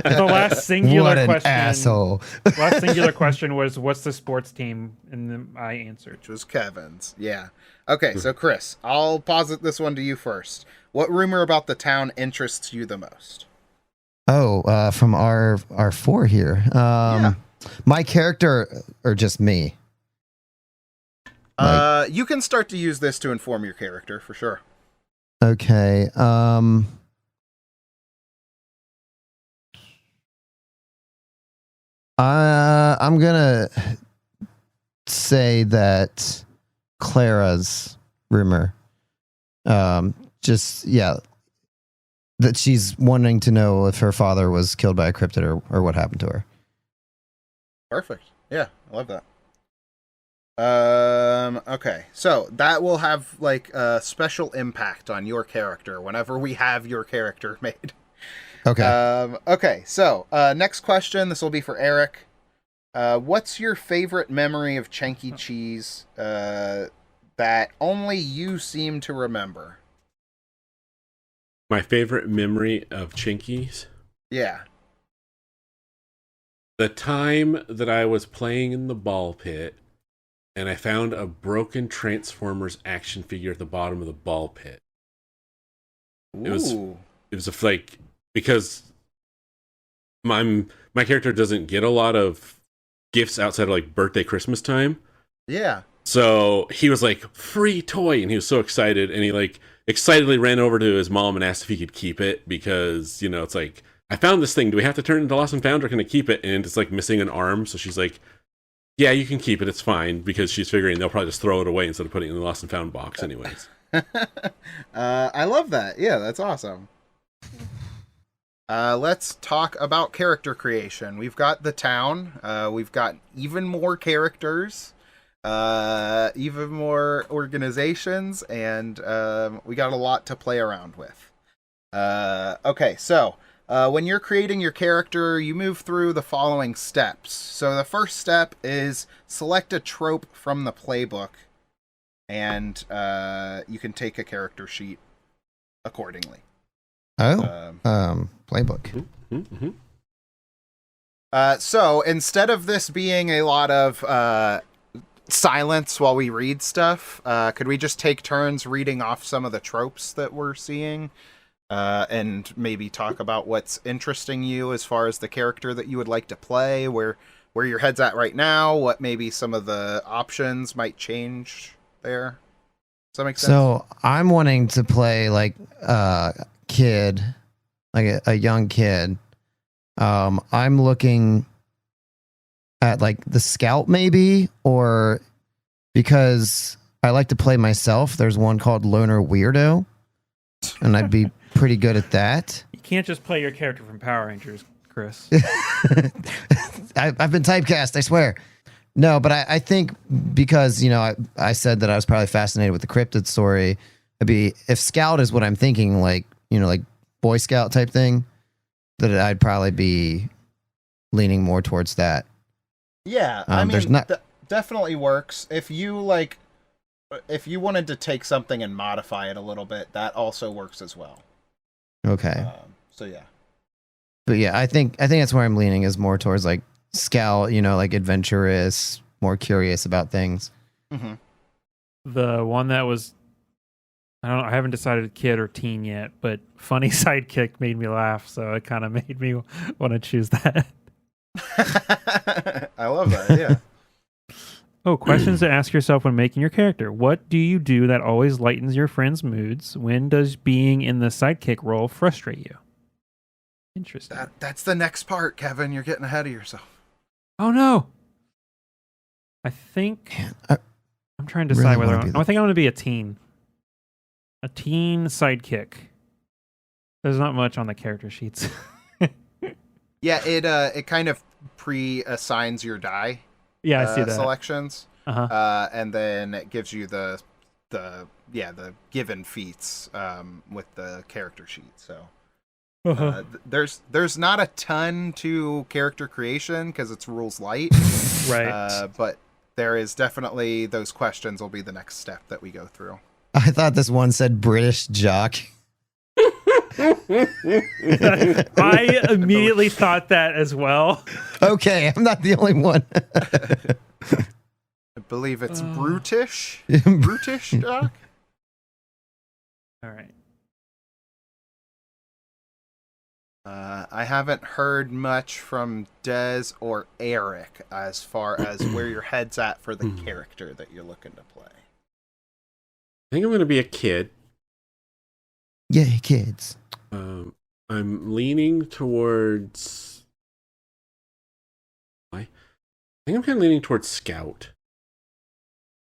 The last singular what an question. asshole. Last singular question was, "What's the sports team?" And then I answered, which was Kevin's. Yeah. Okay, so Chris, I'll posit this one to you first. What rumor about the town interests you the most? Oh, from our four here. Yeah. My character, or just me? You can start to use this to inform your character for sure. Okay. I'm gonna say that Clara's rumor. That she's wanting to know if her father was killed by a cryptid or what happened to her. Perfect. Yeah, I love that. Okay, so that will have like a special impact on your character whenever we have your character made. Okay. Okay, so next question. This will be for Eric. What's your favorite memory of Chanky Cheez that only you seem to remember? My favorite memory of Chanky's? Yeah. The time that I was playing in the ball pit and I found a broken Transformers action figure at the bottom of the ball pit. Ooh. It was like, because my character doesn't get a lot of gifts outside of like birthday, Christmas time. Yeah. So he was like, free toy, and he was so excited, and he like excitedly ran over to his mom and asked if he could keep it because, it's like, I found this thing. Do we have to turn it into Lost and Found, or can I keep it? And it's like missing an arm. So she's like, yeah, you can keep it. It's fine, because she's figuring they'll probably just throw it away instead of putting it in the Lost and Found box anyways. I love that. Yeah, that's awesome. Let's talk about character creation. We've got the town. We've got even more characters, even more organizations, and we got a lot to play around with. Okay, so when you're creating your character, you move through the following steps. So the first step is select a trope from the playbook, and you can take a character sheet accordingly. Playbook. Mm-hmm. So instead of this being a lot of silence while we read stuff, could we just take turns reading off some of the tropes that we're seeing? And maybe talk about what's interesting you as far as the character that you would like to play, where your head's at right now, what maybe some of the options might change there. Does that make sense? So I'm wanting to play like a kid, like a young kid. I'm looking at like the scout maybe, or because I like to play myself, there's one called Loner Weirdo, and I'd be pretty good at that. You can't just play your character from Power Rangers, Chris. I've been typecast, I swear. No, but I think because, I said that I was probably fascinated with the cryptid story. If Scout is what I'm thinking, like, like Boy Scout type thing, that I'd probably be leaning more towards that. Yeah, I mean, definitely works. If you wanted to take something and modify it a little bit, that also works as well. Okay. So yeah. But yeah, I think that's where I'm leaning, is more towards like Scout, like adventurous, more curious about things. Mm-hmm. The one that was I haven't decided kid or teen yet, but funny sidekick made me laugh, so it kind of made me want to choose that. I love that. Yeah. Oh, questions to ask yourself when making your character. What do you do that always lightens your friends' moods? When does being in the sidekick role frustrate you? Interesting. That's the next part, Kevin. You're getting ahead of yourself. Oh no. I think Man, I'm trying to decide really whether wanna be I think I'm going to be a teen. A teen sidekick. There's not much on the character sheets. Yeah, it kind of pre-assigns your die. Yeah, I see that. Selections. Uh-huh. And then it gives you the given feats with the character sheet. So there's not a ton to character creation because it's rules light. Right. But there is definitely those questions will be the next step that we go through. I thought this one said British jock. I immediately thought that as well. Okay, I'm not the only one. I believe it's brutish. Brutish, Doc? All right. I haven't heard much from Des or Eric as far as where your head's at for the character that you're looking to play. I think I'm going to be a kid. Yay, kids. I'm leaning towards... I think I'm kind of leaning towards Scout.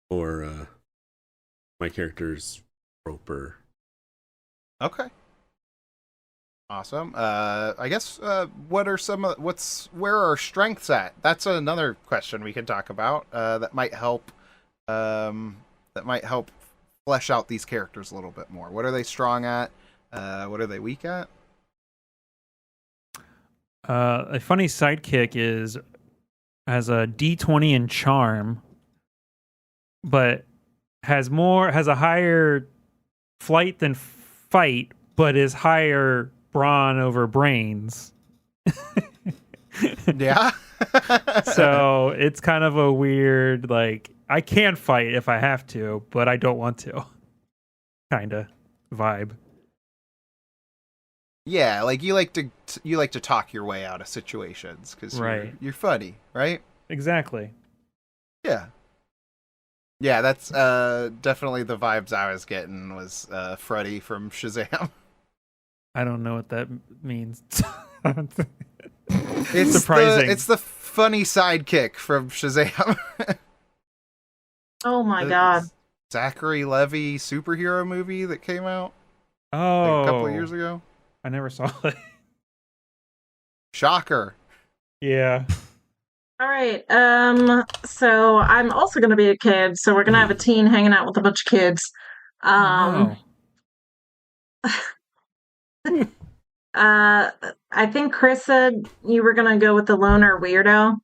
Or my character's Roper. Okay. Awesome. I guess what are where are our strengths at? That's another question we could talk about. That might help flesh out these characters a little bit more. What are they strong at? What are they weak at? A funny sidekick has a D20 in charm, but has a higher flight than fight, but is higher brawn over brains. Yeah. So it's kind of a weird, like, I can fight if I have to, but I don't want to kind of vibe. Yeah, like you like to talk your way out of situations because you're funny, right? Exactly. Yeah. Yeah, that's definitely the vibes I was getting was Freddy from Shazam. I don't know what that means. It's surprising. It's the funny sidekick from Shazam. Oh my god. Zachary Levi superhero movie that came out Oh, like a couple of years ago. I never saw it. Shocker. Yeah. All right. So I'm also gonna be a kid, so we're gonna have a teen hanging out with a bunch of kids. Oh, I think Chris said you were gonna go with the loner weirdo.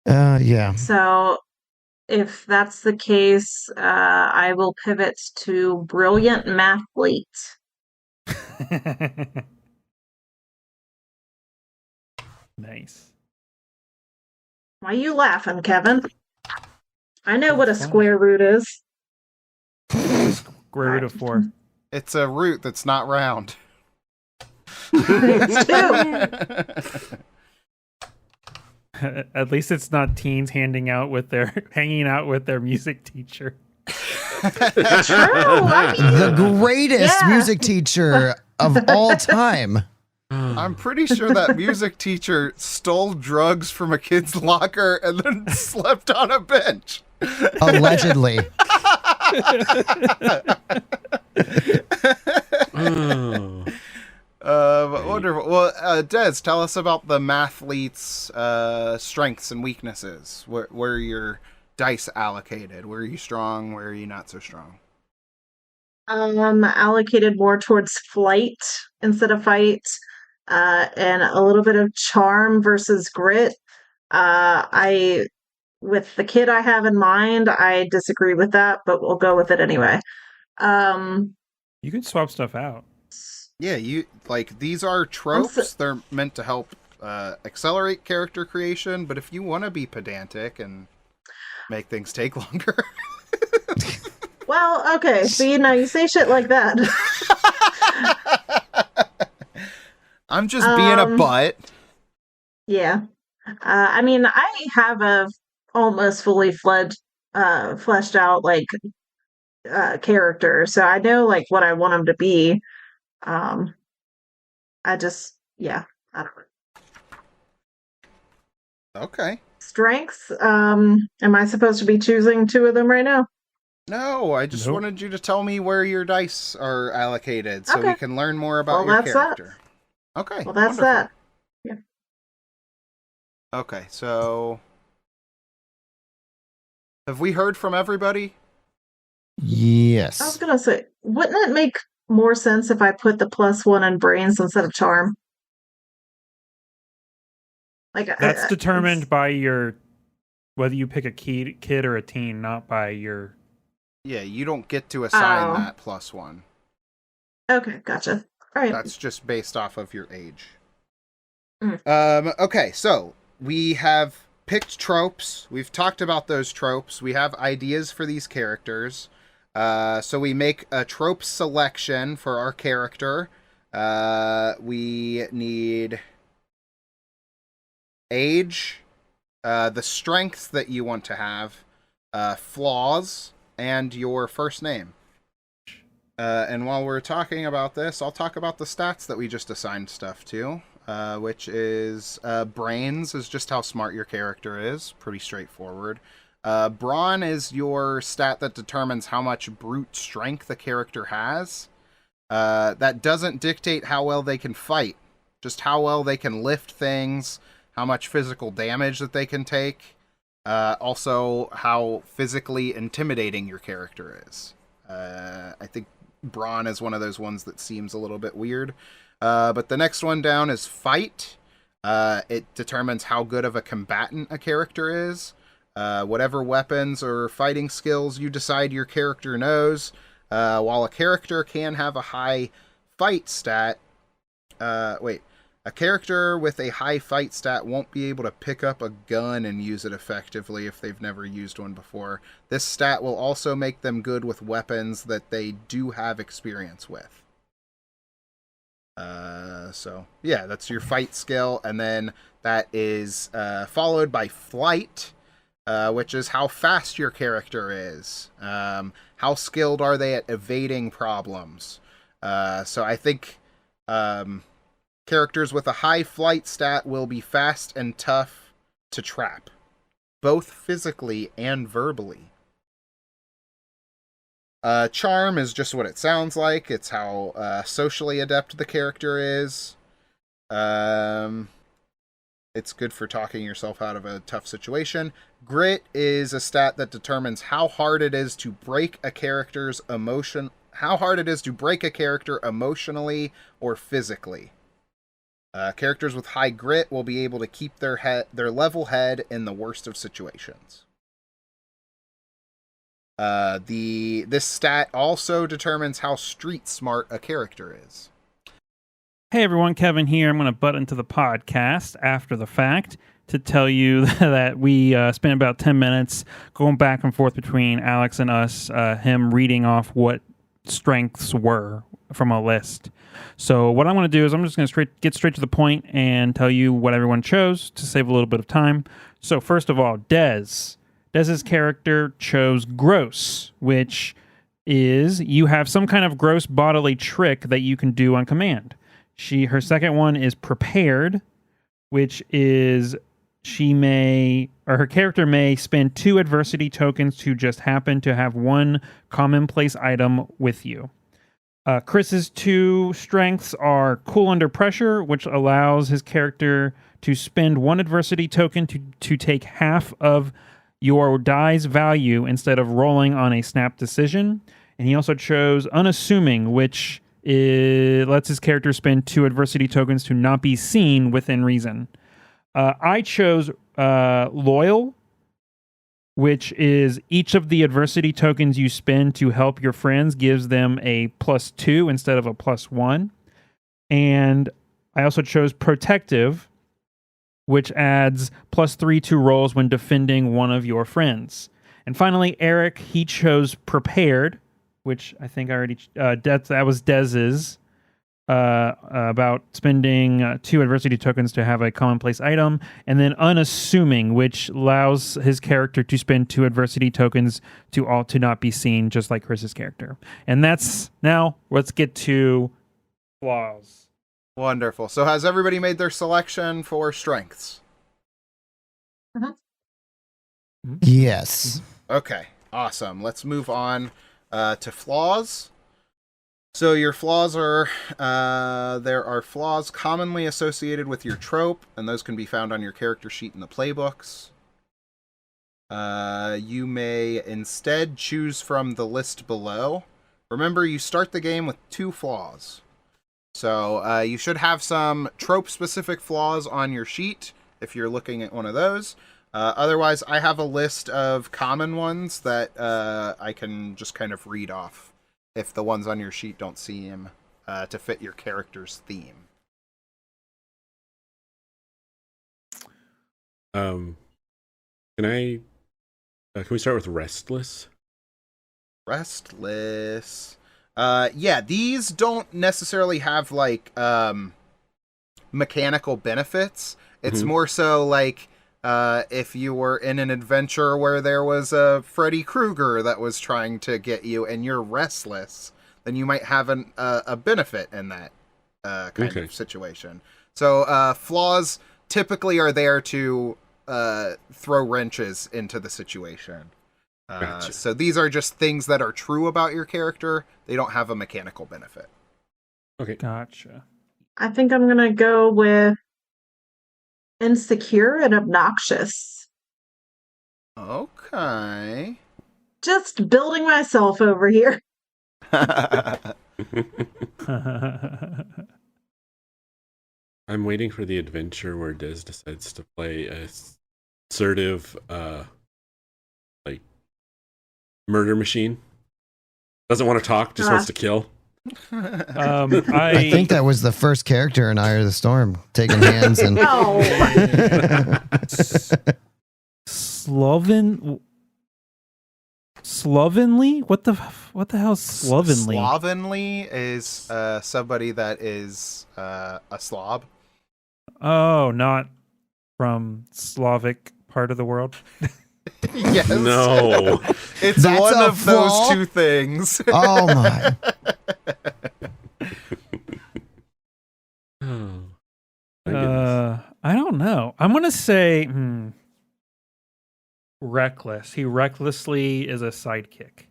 Yeah. So if that's the case, I will pivot to brilliant mathlete. Nice. Why are you laughing, Kevin? I know what a That's fine. square root is. Square root of 4. It's a root that's not round. It's 2. At least it's not teens hanging out with their music teacher. True. I mean, The greatest Yeah. music teacher of all time. I'm pretty sure that music teacher stole drugs from a kid's locker and then slept on a bench. Allegedly. Wonderful. Well, Des, tell us about the mathlete's strengths and weaknesses. Where are your dice allocated? Where are you strong? Where are you not so strong? allocated more towards flight instead of fight, and a little bit of charm versus grit. With the kid I have in mind, I disagree with that, but we'll go with it anyway. You can swap stuff out. Yeah, these are tropes. They're meant to help accelerate character creation, but if you want to be pedantic and make things take longer. Well, okay. See, now you say shit like that. I'm just being a butt. Yeah. I mean, I have a almost fully fleshed out like character, so I know like what I want him to be. Um, I just, yeah, I don't know. Okay. Strengths. Am I supposed to be choosing two of them right now? No, I just Nope. wanted you to tell me where your dice are allocated so we Okay. can learn more about Well, your that's that. character. Okay. Well, that's wonderful. that. Yeah. Okay, so have we heard from everybody? I was Yes. gonna say, wouldn't it make more sense if I put the +1 in brains instead of charm? Like That's determined by your whether you pick a kid or a teen, not by your. Yeah, you don't get to assign Oh. that +1. Okay, gotcha. All right. That's just based off of your age. Mm. Okay, so we have picked tropes. We've talked about those tropes. We have ideas for these characters. So we make a trope selection for our character. We need age, the strengths that you want to have, flaws, and your first name. And while we're talking about this, I'll talk about the stats that we just assigned stuff to, which is brains is just how smart your character is. Pretty straightforward. Brawn is your stat that determines how much brute strength the character has. That doesn't dictate how well they can fight, just how well they can lift things, how much physical damage that they can take. Also, how physically intimidating your character is. I think brawn is one of those ones that seems a little bit weird. But the next one down is fight. It determines how good of a combatant a character is. Whatever weapons or fighting skills you decide your character knows. While a character can have a high fight stat... A character with a high fight stat won't be able to pick up a gun and use it effectively if they've never used one before. This stat will also make them good with weapons that they do have experience with. So, yeah, that's your fight skill. And then that is followed by flight, which is how fast your character is. How skilled are they at evading problems? So I think... characters with a high flight stat will be fast and tough to trap, both physically and verbally. Charm is just what it sounds like. It's how socially adept the character is. It's good for talking yourself out of a tough situation. Grit is a stat that determines how hard it is to break a character's emotion, how hard it is to break a character emotionally or physically. Characters with high grit will be able to keep their level head in the worst of situations. This stat also determines how street smart a character is. Hey everyone, Kevin here. I'm going to butt into the podcast after the fact to tell you that we spent about 10 minutes going back and forth between Alex and us, him reading off what strengths were from a list. So what I'm going to do is I'm just going to get straight to the point and tell you what everyone chose to save a little bit of time. So first of all, Dez's character chose gross, which is you have some kind of gross bodily trick that you can do on command. Her second one is prepared, which is her character may spend 2 adversity tokens to just happen to have 1 commonplace item with you. Chris's 2 strengths are cool under pressure, which allows his character to spend 1 adversity token to take half of your die's value instead of rolling on a snap decision. And he also chose unassuming, which lets his character spend 2 adversity tokens to not be seen within reason. I chose loyal, which is each of the adversity tokens you spend to help your friends gives them a +2 instead of a +1. And I also chose protective, which adds +3 to rolls when defending one of your friends. And finally, Eric, he chose prepared, which I think I already that was Dez's. About spending 2 adversity tokens to have a commonplace item, and then unassuming, which allows his character to spend 2 adversity tokens to not be seen, just like Chris's character. And that's now. Let's get to flaws. Wonderful. So has everybody made their selection for strengths? Yes. Okay, awesome. Let's move on to flaws. So your flaws are, there are flaws commonly associated with your trope, and those can be found on your character sheet in the playbooks. You may instead choose from the list below. Remember, you start the game with 2 flaws. So you should have some trope-specific flaws on your sheet if you're looking at one of those. Otherwise, I have a list of common ones that I can just kind of read off if the ones on your sheet don't seem to fit your character's theme. Can we start with restless? Restless. Yeah, these don't necessarily have like mechanical benefits. It's more so like if you were in an adventure where there was a Freddy Krueger that was trying to get you and you're restless, then you might have a benefit in that kind of situation. So flaws typically are there to throw wrenches into the situation. Gotcha. So these are just things that are true about your character. They don't have a mechanical benefit. Okay. Gotcha. I think I'm gonna go with insecure and obnoxious. Okay. Just building myself over here. I'm waiting for the adventure where Des decides to play a assertive, like murder machine. Doesn't want to talk, just wants to kill. I think that was the first character in Eye of the Storm, taking hands and. No. Slovenly? What the hell is slovenly? Slovenly is somebody that is a slob. Oh, not from Slavic part of the world. Yes. No. It's That's one a of flaw? those 2 things. Oh my! Oh, my goodness. I don't know. I'm gonna say reckless. He recklessly is a sidekick.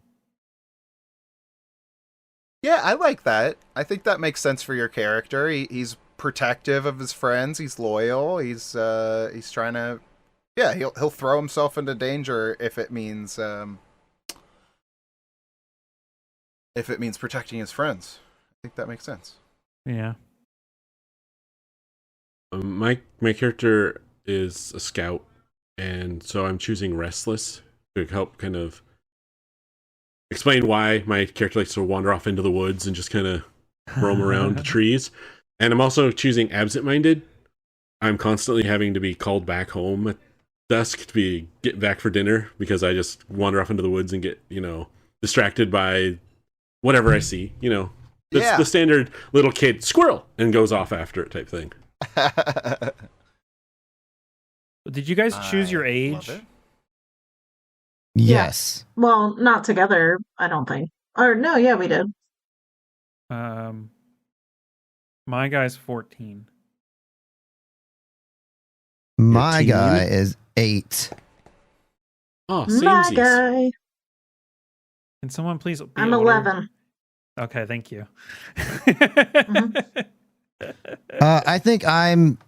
Yeah, I like that. I think that makes sense for your character. He's protective of his friends. He's loyal. He's trying to. Yeah, he'll throw himself into danger if it means protecting his friends. I think that makes sense. Yeah. My character is a scout, and so I'm choosing restless to help kind of explain why my character likes to wander off into the woods and just kind of roam around the trees. And I'm also choosing absent-minded. I'm constantly having to be called back home at dusk to get back for dinner because I just wander off into the woods and get, distracted by whatever I see. It's the standard little kid squirrel and goes off after it type thing. Did you guys choose your age? Love it. Yes. Well, not together, I don't think. Or no, yeah, we did. My guy's 14. My 13? guy is 8. Oh, My samesies. guy. Can someone please be I'm older? 11. Okay, thank you. I think I'm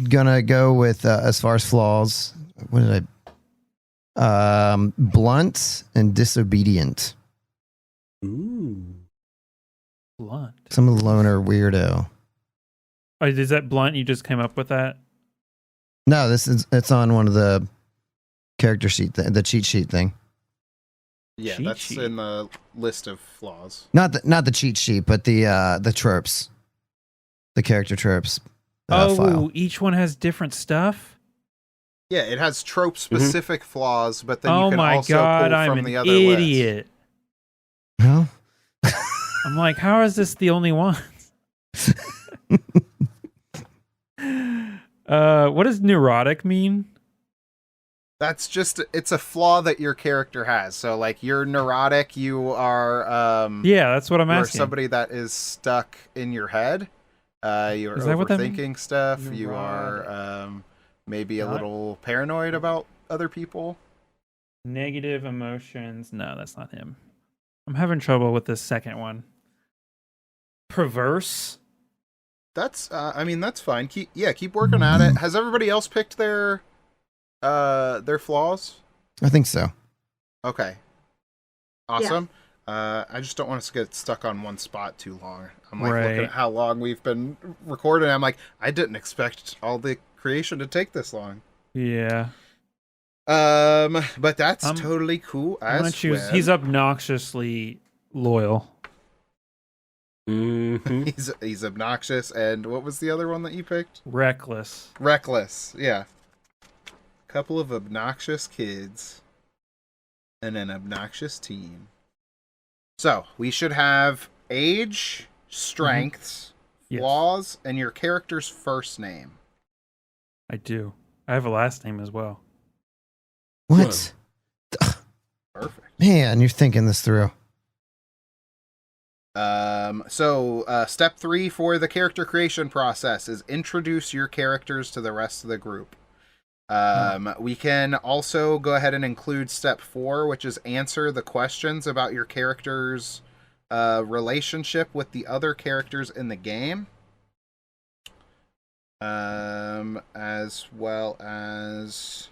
gonna go with as far as flaws. What did I? Blunt and disobedient. Ooh. Blunt. Some loner weirdo. Oh, is that blunt? You just came up with that? No, it's on one of the character sheet, the cheat sheet thing. Yeah, Cheat that's sheet. in the list of flaws. Not the cheat sheet, but the tropes, the character tropes. File. Each one has different stuff? Yeah, it has trope-specific flaws, but then Oh you can my also god, pull I'm from an the other idiot. Well, I'm like, how is this the only one? What does neurotic mean? That's just, it's a flaw that your character has. So like you're neurotic, you are Yeah, that's what I'm you're asking. somebody that is stuck in your head. You're Is that what that means? overthinking stuff. You are maybe a little paranoid about other people. Negative emotions. No, that's not him. I'm having trouble with this second one. Perverse. That's I mean that's fine. Keep working at it. Has everybody else picked their flaws? I think so. Okay. Awesome. I just don't want us to get stuck on one spot too long. I'm like looking at how long we've been recording. I'm like, I didn't expect all the creation to take this long. Yeah. But that's totally cool. I'm gonna choose. He's obnoxiously loyal. Mm-hmm. He's obnoxious, and what was the other one that you picked? Reckless. Reckless. Yeah. Couple of obnoxious kids and an obnoxious team. So we should have age, strengths, flaws, and your character's first name. I do. I have a last name as well. What? Perfect. Man, you're thinking this through. So step 3 for the character creation process is introduce your characters to the rest of the group. We can also go ahead and include step 4, which is answer the questions about your character's relationship with the other characters in the game. As well as...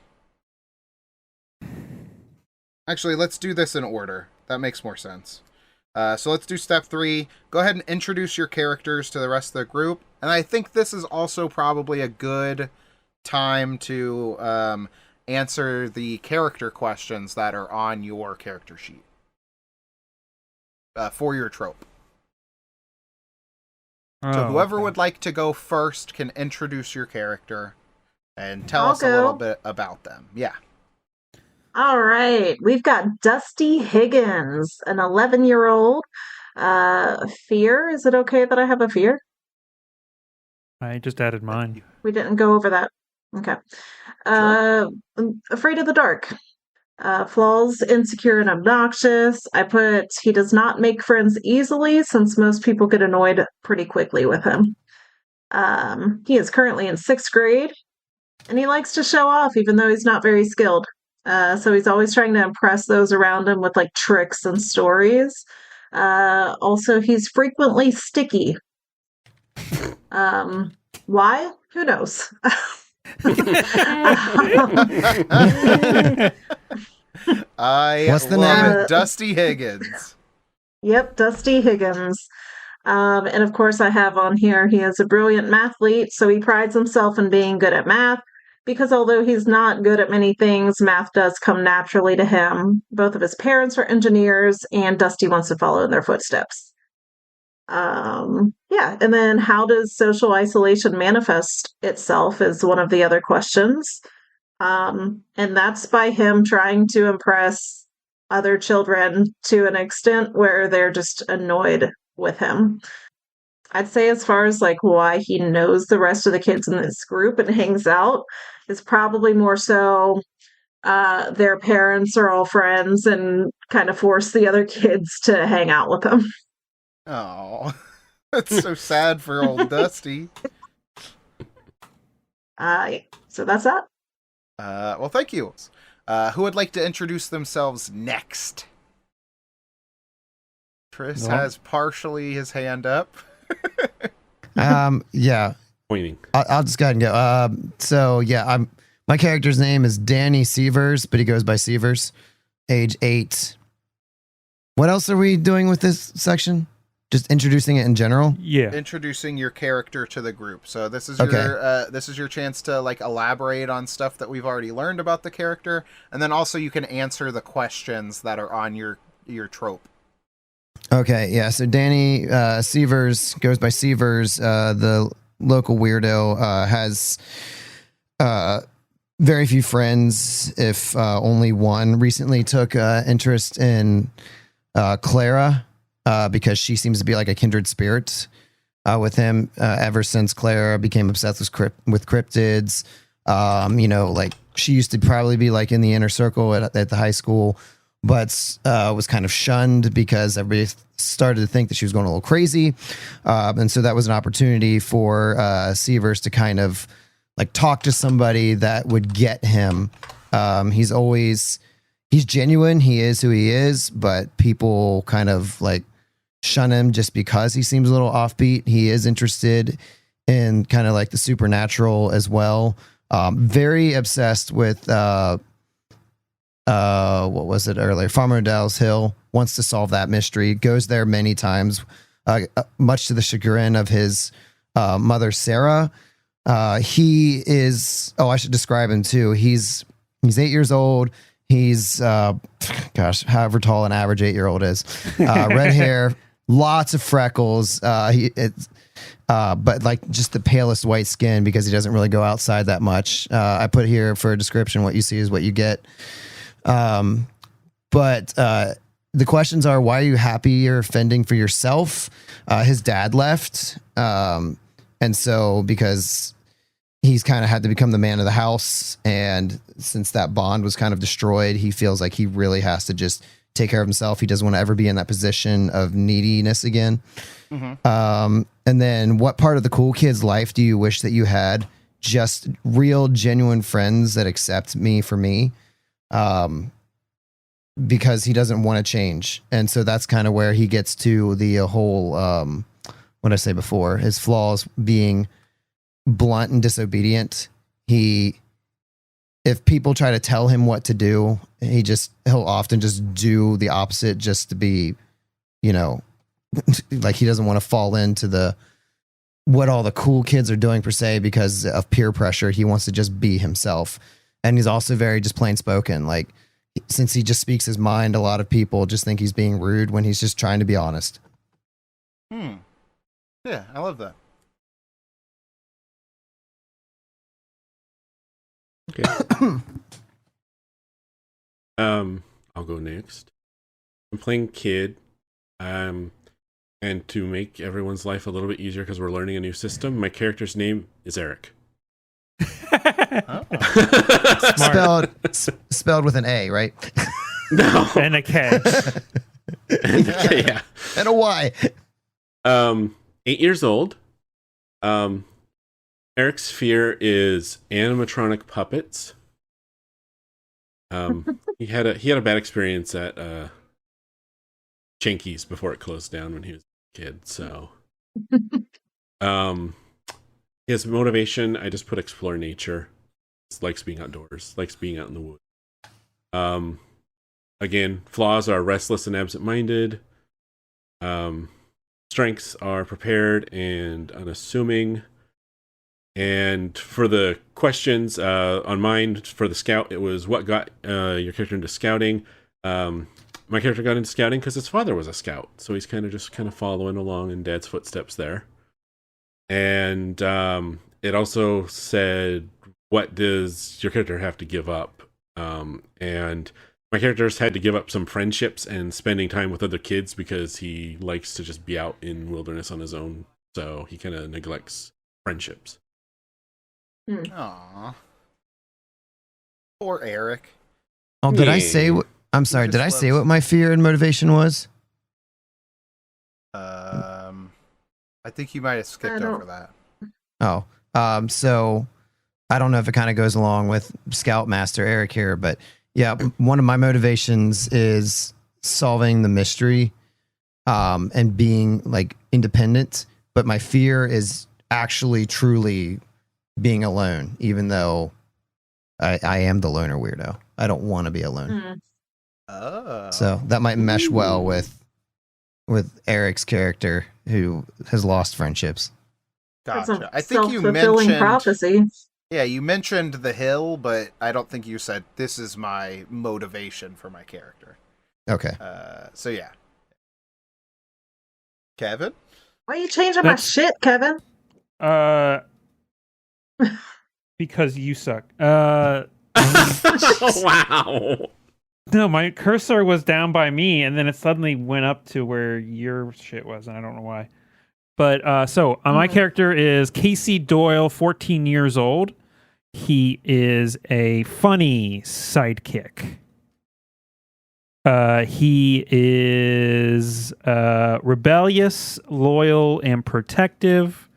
Actually, let's do this in order. That makes more sense. So let's do step 3. Go ahead and introduce your characters to the rest of the group. And I think this is also probably a good time to answer the character questions that are on your character sheet for your trope. So whoever would like to go first can introduce your character and tell us a little bit about them. Yeah. All right. We've got Dusty Higgins, an 11-year-old. Fear. Is it okay that I have a fear? I just added mine. We didn't go over that. Okay. Afraid of the dark. Flaws, insecure, and obnoxious. I put he does not make friends easily since most people get annoyed pretty quickly with him. He is currently in 6th grade, and he likes to show off even though he's not very skilled. So he's always trying to impress those around him with like tricks and stories. Also, he's frequently sticky. Why? Who knows? What's the name? Dusty Higgins. Yep, Dusty Higgins. And of course, I have on here he is a brilliant mathlete, so he prides himself in being good at math. Because although he's not good at many things, math does come naturally to him. Both of his parents are engineers, and Dusty wants to follow in their footsteps. And then how does social isolation manifest itself is one of the other questions. And that's by him trying to impress other children to an extent where they're just annoyed with him. I'd say as far as like why he knows the rest of the kids in this group and hangs out is probably more so their parents are all friends and kind of force the other kids to hang out with them. Oh, that's so sad for old Dusty. So that's that. Well, thank you. Who would like to introduce themselves next? Chris has partially his hand up. Yeah. Pointing. I'll just go ahead and go. So yeah, my character's name is Danny Sievers, but he goes by Sievers. Age 8. What else are we doing with this section? Just introducing it in general? Yeah. Introducing your character to the group. So this is your chance to like elaborate on stuff that we've already learned about the character, and then also you can answer the questions that are on your trope. Okay, yeah. So Danny Sievers goes by Sievers. The local weirdo has very few friends, if only one. Recently took interest in Clara, because she seems to be like a kindred spirit with him ever since Clara became obsessed with cryptids. Like she used to probably be like in the inner circle at the high school, but was kind of shunned because everybody started to think that she was going a little crazy. And so that was an opportunity for Sievers to kind of like talk to somebody that would get him. He's genuine. He is who he is, but people kind of like shun him just because he seems a little offbeat. He is interested in kind of like the supernatural as well. Very obsessed with what was it earlier? Farmer O'Dell's Hill. Wants to solve that mystery. Goes there many times, much to the chagrin of his mother Sarah. He is. Oh, I should describe him too. He's 8 years old. He's however tall an average 8-year-old is. Red hair, lots of freckles. But like just the palest white skin because he doesn't really go outside that much. I put here for a description, what you see is what you get. But the questions are, why are you happy you're fending for yourself? His dad left. And so because he's kind of had to become the man of the house. And since that bond was kind of destroyed, he feels like he really has to just take care of himself. He doesn't want to ever be in that position of neediness again. Mm-hmm. And then what part of the cool kid's life do you wish that you had? Just real, genuine friends that accept me for me. Because he doesn't want to change. And so that's kind of where he gets to the whole, what did I say before? His flaws being blunt and disobedient. If people try to tell him what to do, he'll often just do the opposite just to be, like he doesn't want to fall into what all the cool kids are doing per se because of peer pressure. He wants to just be himself. And he's also very just plain spoken. Like, since he just speaks his mind, a lot of people just think he's being rude when he's just trying to be honest. Yeah, I love that. Okay. I'll go next. I'm playing Kid. And to make everyone's life a little bit easier because we're learning a new system, my character's name is Eric. Spelled with an A, right? No. And a K. Yeah. And a Y. 8 years old. Eric's fear is animatronic puppets. He had a bad experience at Chanky's before it closed down when he was a kid. So, his motivation, I just put explore nature. Likes being outdoors. Likes being out in the woods. Again, flaws are restless and absent-minded. Strengths are prepared and unassuming. And for the questions on mine for the scout, it was what got your character into scouting. My character got into scouting because his father was a scout, so he's kind of following along in Dad's footsteps there. And it also said, what does your character have to give up? And my character's had to give up some friendships and spending time with other kids because he likes to just be out in wilderness on his own. So he kind of neglects friendships. Aww. Poor Eric. Oh, did I say? I'm sorry. Did I say what my fear and motivation was? I think you might have skipped over that. Oh, so I don't know if it kind of goes along with Scoutmaster Eric here, but yeah, one of my motivations is solving the mystery, and being like independent. But my fear is actually truly being alone, even though I am the loner weirdo. I don't want to be alone. So that might mesh well with Eric's character, who has lost friendships. Gotcha. I think you mentioned prophecy. Yeah, you mentioned the hill, but I don't think you said this is my motivation for my character. Okay. So yeah. Kevin? Why are you changing my shit, Kevin? Because you suck. Wow. No, my cursor was down by me, and then it suddenly went up to where your shit was, and I don't know why. But my character is Casey Doyle, 14 years old. He is a funny sidekick. He is rebellious, loyal, and protective,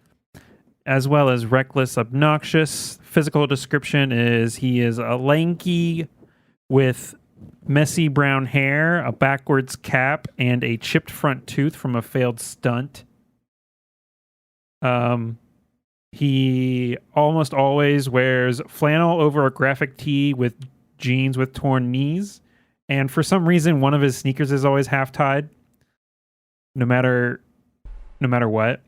as well as reckless, obnoxious. Physical description is he is a lanky with messy brown hair, a backwards cap, and a chipped front tooth from a failed stunt. He almost always wears flannel over a graphic tee with jeans with torn knees. And for some reason, one of his sneakers is always half tied, no matter what.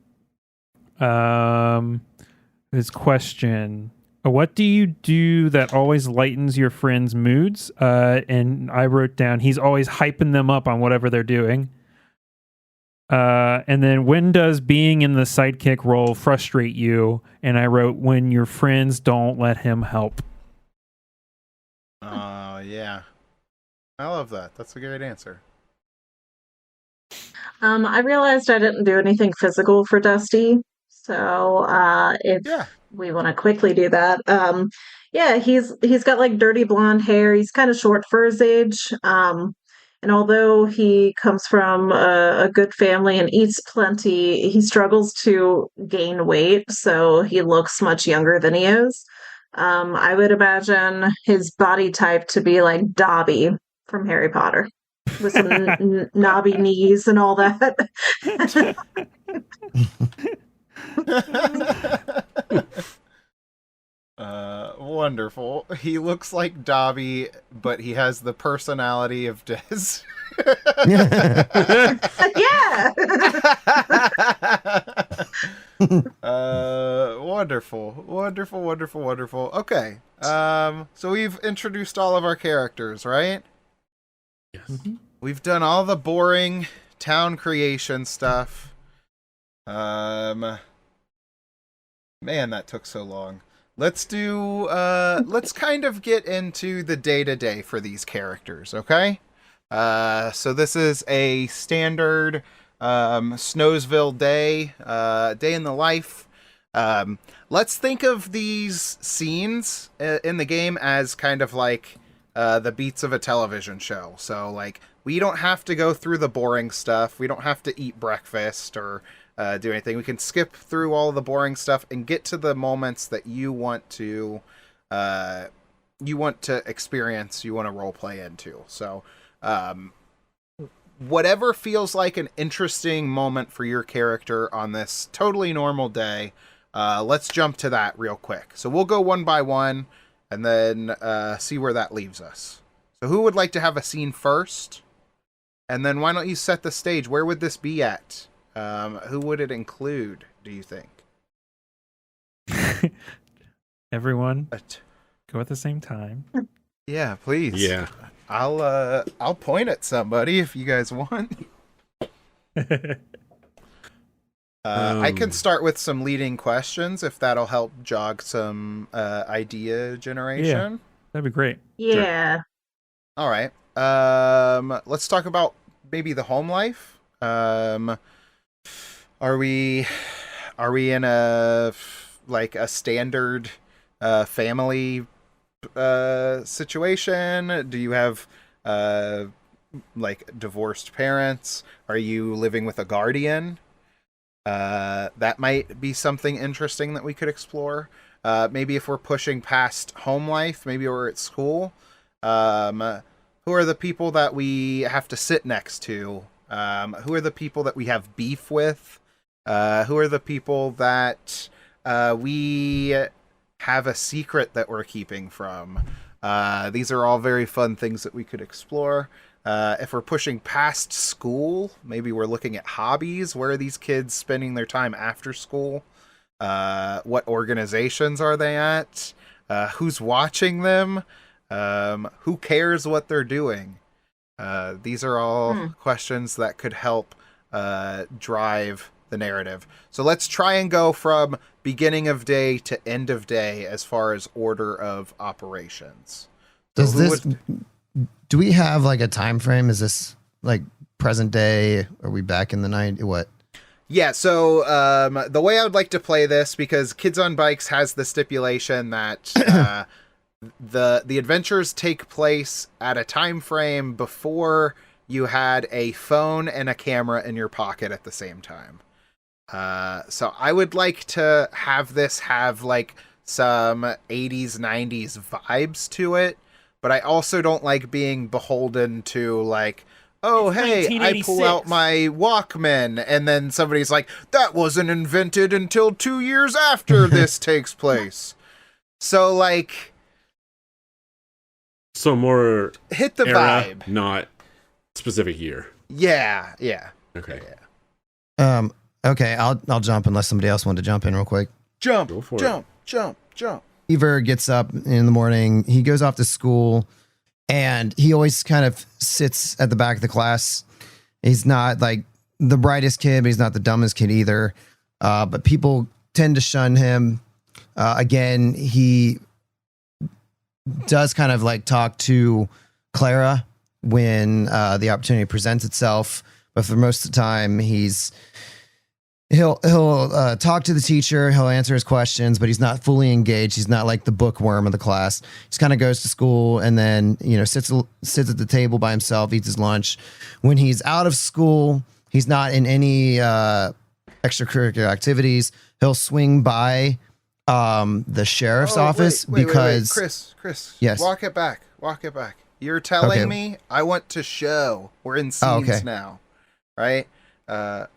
His question: what do you do that always lightens your friends' moods? And I wrote down he's always hyping them up on whatever they're doing. And then when does being in the sidekick role frustrate you? And I wrote when your friends don't let him help. Yeah. I love that. That's a great answer. I realized I didn't do anything physical for Dusty, so if we want to quickly do that, he's got like dirty blonde hair. He's kind of short for his age, and although he comes from a good family and eats plenty, he struggles to gain weight, so he looks much younger than he is. I would imagine his body type to be like Dobby from Harry Potter, with some knobby knees and all that. Wonderful. He looks like Dobby, but he has the personality of Des. Yeah. Wonderful. Okay. So we've introduced all of our characters, right? Yes. Mm-hmm. We've done all the boring town creation stuff. Man, that took so long. Let's kind of get into the day-to-day for these characters, okay? So this is a standard Snowsville day in the life. Let's think of these scenes in the game as kind of like the beats of a television show. So, like, we don't have to go through the boring stuff. We don't have to eat breakfast or do anything. We can skip through all the boring stuff and get to the moments that you want to experience, you want to role play into. So, whatever feels like an interesting moment for your character on this totally normal day, let's jump to that real quick. So we'll go one by one and then see where that leaves us. So who would like to have a scene first? And then why don't you set the stage? Where would this be at? Who would it include, do you think? Everyone go at the same time. Yeah, please. Yeah. I'll point at somebody if you guys want. I can start with some leading questions if that'll help jog some idea generation. Yeah, that'd be great. Yeah. Sure. All right. Let's talk about maybe the home life. Are we in a standard family situation? Do you have divorced parents? Are you living with a guardian? That might be something interesting that we could explore. Maybe if we're pushing past home life, maybe we're at school. Who are the people that we have to sit next to? Who are the people that we have beef with? Who are the people that we have a secret that we're keeping from? These are all very fun things that we could explore. If we're pushing past school, maybe we're looking at hobbies. Where are these kids spending their time after school? What organizations are they at? Who's watching them? Who cares what they're doing? These are all questions that could help drive the narrative. So let's try and go from beginning of day to end of day as far as order of operations. So do we have like a time frame? Is this like present day? Are we back in the night? What? Yeah, so the way I would like to play this, because Kids on Bikes has the stipulation that the adventures take place at a time frame before you had a phone and a camera in your pocket at the same time. So I would like to have this have like some 80s, 90s vibes to it, but I also don't like being beholden to like, oh, It's hey, I pull out 1986. my Walkman, and then somebody's like, that wasn't invented until 2 years after this takes place. So, like, So more hit the era, vibe. not specific year. Yeah. Okay. Okay, I'll jump unless somebody else wanted to jump in real quick. Jump, Go for it. jump. Beaver gets up in the morning. He goes off to school, and he always kind of sits at the back of the class. He's not like the brightest kid, but he's not the dumbest kid either. But people tend to shun him. Again, he does kind of like talk to Clara when the opportunity presents itself, but for most of the time, he'll talk to the teacher, he'll answer his questions, but he's not fully engaged. He's not like the bookworm of the class. He just kind of goes to school and then, sits at the table by himself, eats his lunch. When he's out of school, he's not in any extracurricular activities. He'll swing by the sheriff's office because Chris, Yes. walk it back. You're telling Okay. me I want to show. We're in scenes okay. now, right?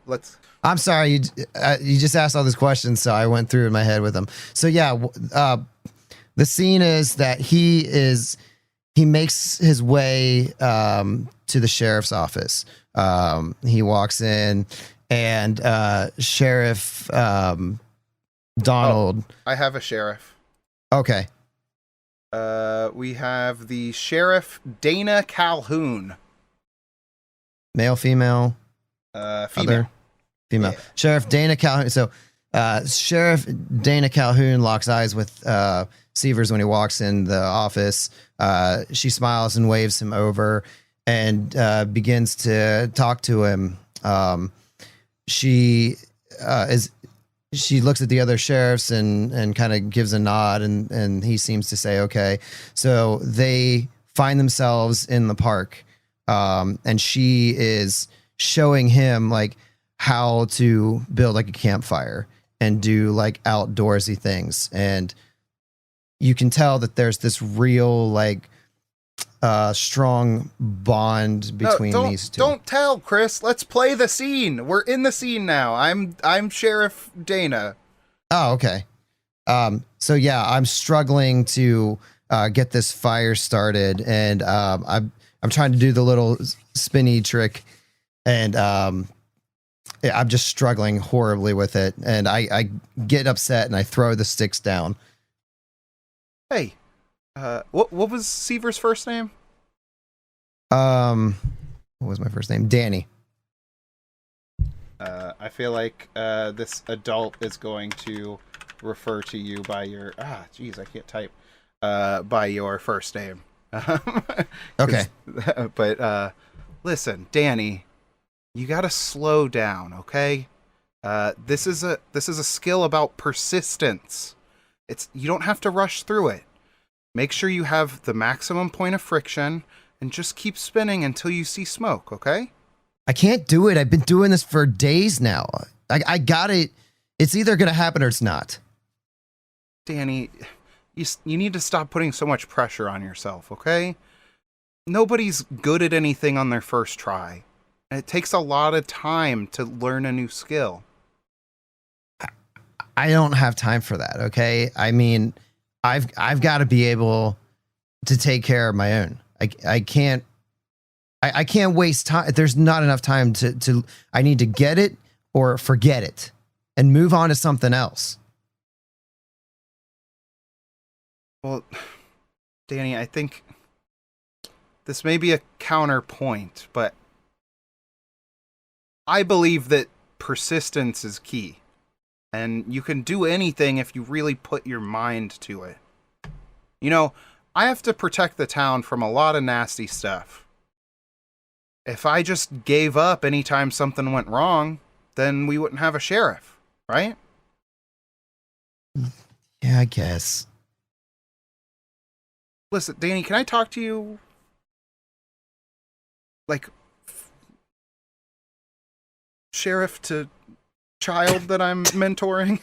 Let's. I'm sorry, you just asked all these questions, so I went through in my head with them. So yeah, the scene is that he makes his way to the sheriff's office. He walks in, and Sheriff Donald. I have a sheriff. Okay, We have the Sheriff Dana Calhoun. male, female, Female. other? Female. Yeah. Sheriff Dana Calhoun. So, Sheriff Dana Calhoun locks eyes with Severs when he walks in the office. She smiles and waves him over and begins to talk to him. She looks at the other sheriffs and kind of gives a nod, and he seems to say okay. So they find themselves in the park, and she is showing him like how to build like a campfire and do like outdoorsy things. And you can tell that there's this real like strong bond between these two. Don't tell, Chris. Let's play the scene. We're in the scene now. I'm Sheriff Dana. Oh, okay. So yeah, I'm struggling to get this fire started, and I'm trying to do the little spinny trick, and I'm just struggling horribly with it, and I get upset and I throw the sticks down. Hey, what was Seaver's first name? What was my first name? Danny. I feel like this adult is going to refer to you by your geez, I can't type. By your first name. Okay. But listen, Danny, you gotta slow down, okay? This is a skill about persistence. You don't have to rush through it. Make sure you have the maximum point of friction and just keep spinning until you see smoke, okay? I can't do it. I've been doing this for days now. I got it. It's either going to happen or it's not. Danny, you need to stop putting so much pressure on yourself, okay? Nobody's good at anything on their first try. And it takes a lot of time to learn a new skill. I don't have time for that. Okay. I mean, I've got to be able to take care of my own. I can't waste time. There's not enough time to I need to get it or forget it and move on to something else. Well, Danny, I think this may be a counterpoint, but I believe that persistence is key. And you can do anything if you really put your mind to it. You know, I have to protect the town from a lot of nasty stuff. If I just gave up anytime something went wrong, then we wouldn't have a sheriff, right? Yeah, I guess. Listen, Danny, can I talk to you like sheriff to child that I'm mentoring?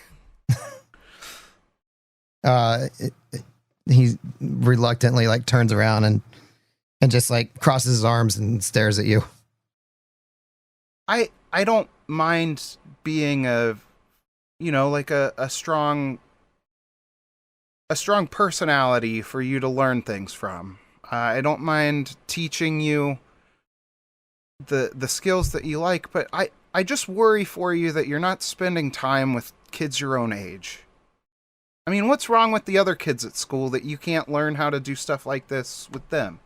He reluctantly like turns around and just like crosses his arms and stares at you. I don't mind being like a strong personality for you to learn things from. I don't mind teaching you the skills that you like, but I just worry for you that you're not spending time with kids your own age. I mean, what's wrong with the other kids at school that you can't learn how to do stuff like this with them?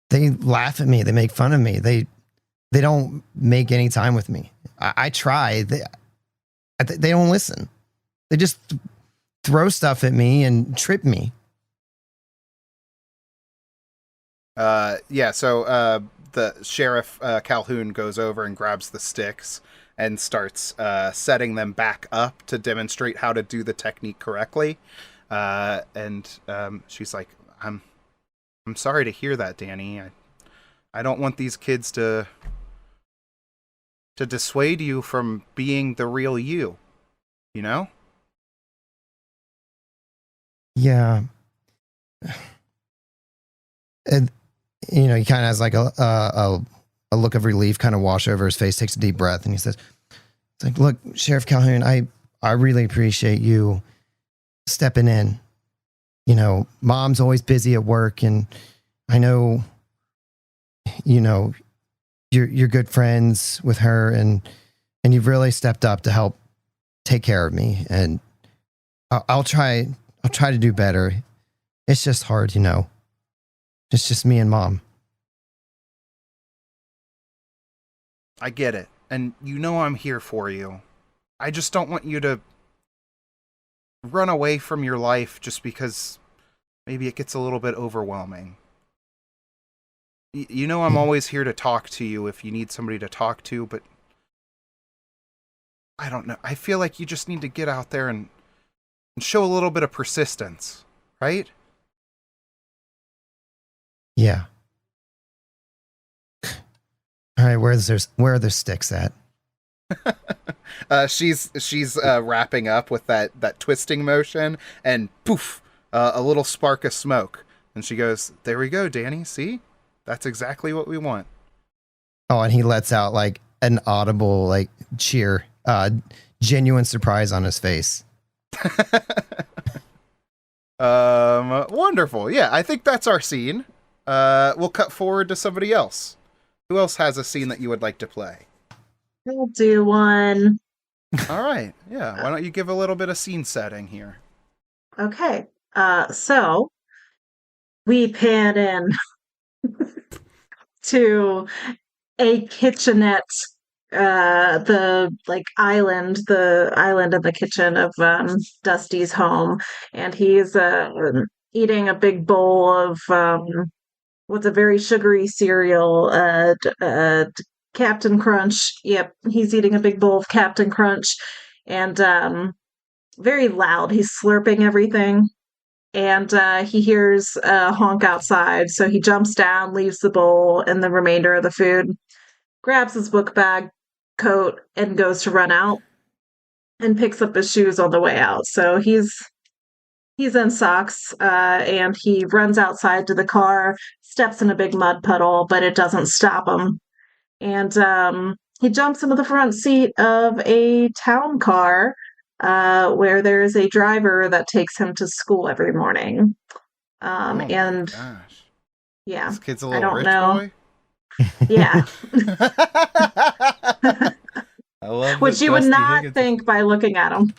They laugh at me. They make fun of me. They don't make any time with me. I try. They don't listen. They just throw stuff at me and trip me. So the sheriff Calhoun goes over and grabs the sticks and starts setting them back up to demonstrate how to do the technique correctly. And she's like, I'm sorry to hear that, Danny. I don't want these kids to dissuade you from being the real you, you know? Yeah. And, he kind of has like a look of relief kind of wash over his face, takes a deep breath, and he says, it's like, look, Sheriff Calhoun, I really appreciate you stepping in. Mom's always busy at work, and I know, you're good friends with her, and you've really stepped up to help take care of me, and I'll try to do better. It's just hard, It's just me and Mom. I get it. And I'm here for you. I just don't want you to run away from your life just because maybe it gets a little bit overwhelming. I'm always here to talk to you if you need somebody to talk to, but I don't know. I feel like you just need to get out there and show a little bit of persistence, right? Yeah. All right, where are the sticks at? She's wrapping up with that twisting motion, and poof, a little spark of smoke, and she goes, "There we go, Danny. See, that's exactly what we want." Oh, and he lets out like an audible like cheer, genuine surprise on his face. Wonderful. Yeah, I think that's our scene. We'll cut forward to somebody else. Who else has a scene that you would like to play? I'll do one. All right. Yeah. Why don't you give a little bit of scene setting here? Okay. So we pan in to a kitchenette, the island in the kitchen of Dusty's home, and he's eating a big bowl of what's a very sugary cereal, Captain Crunch. Yep, he's eating a big bowl of Captain Crunch, and very loud. He's slurping everything, and he hears a honk outside, so he jumps down, leaves the bowl and the remainder of the food, grabs his book bag, coat, and goes to run out, and picks up his shoes on the way out. So he's in socks, and he runs outside to the car, steps in a big mud puddle, but it doesn't stop him. And he jumps into the front seat of a town car, where there's a driver that takes him to school every morning. Oh my And gosh. yeah, This kid's a I little don't rich know. boy. Yeah, I love which that you would Dusty not Higgins- think by looking at him.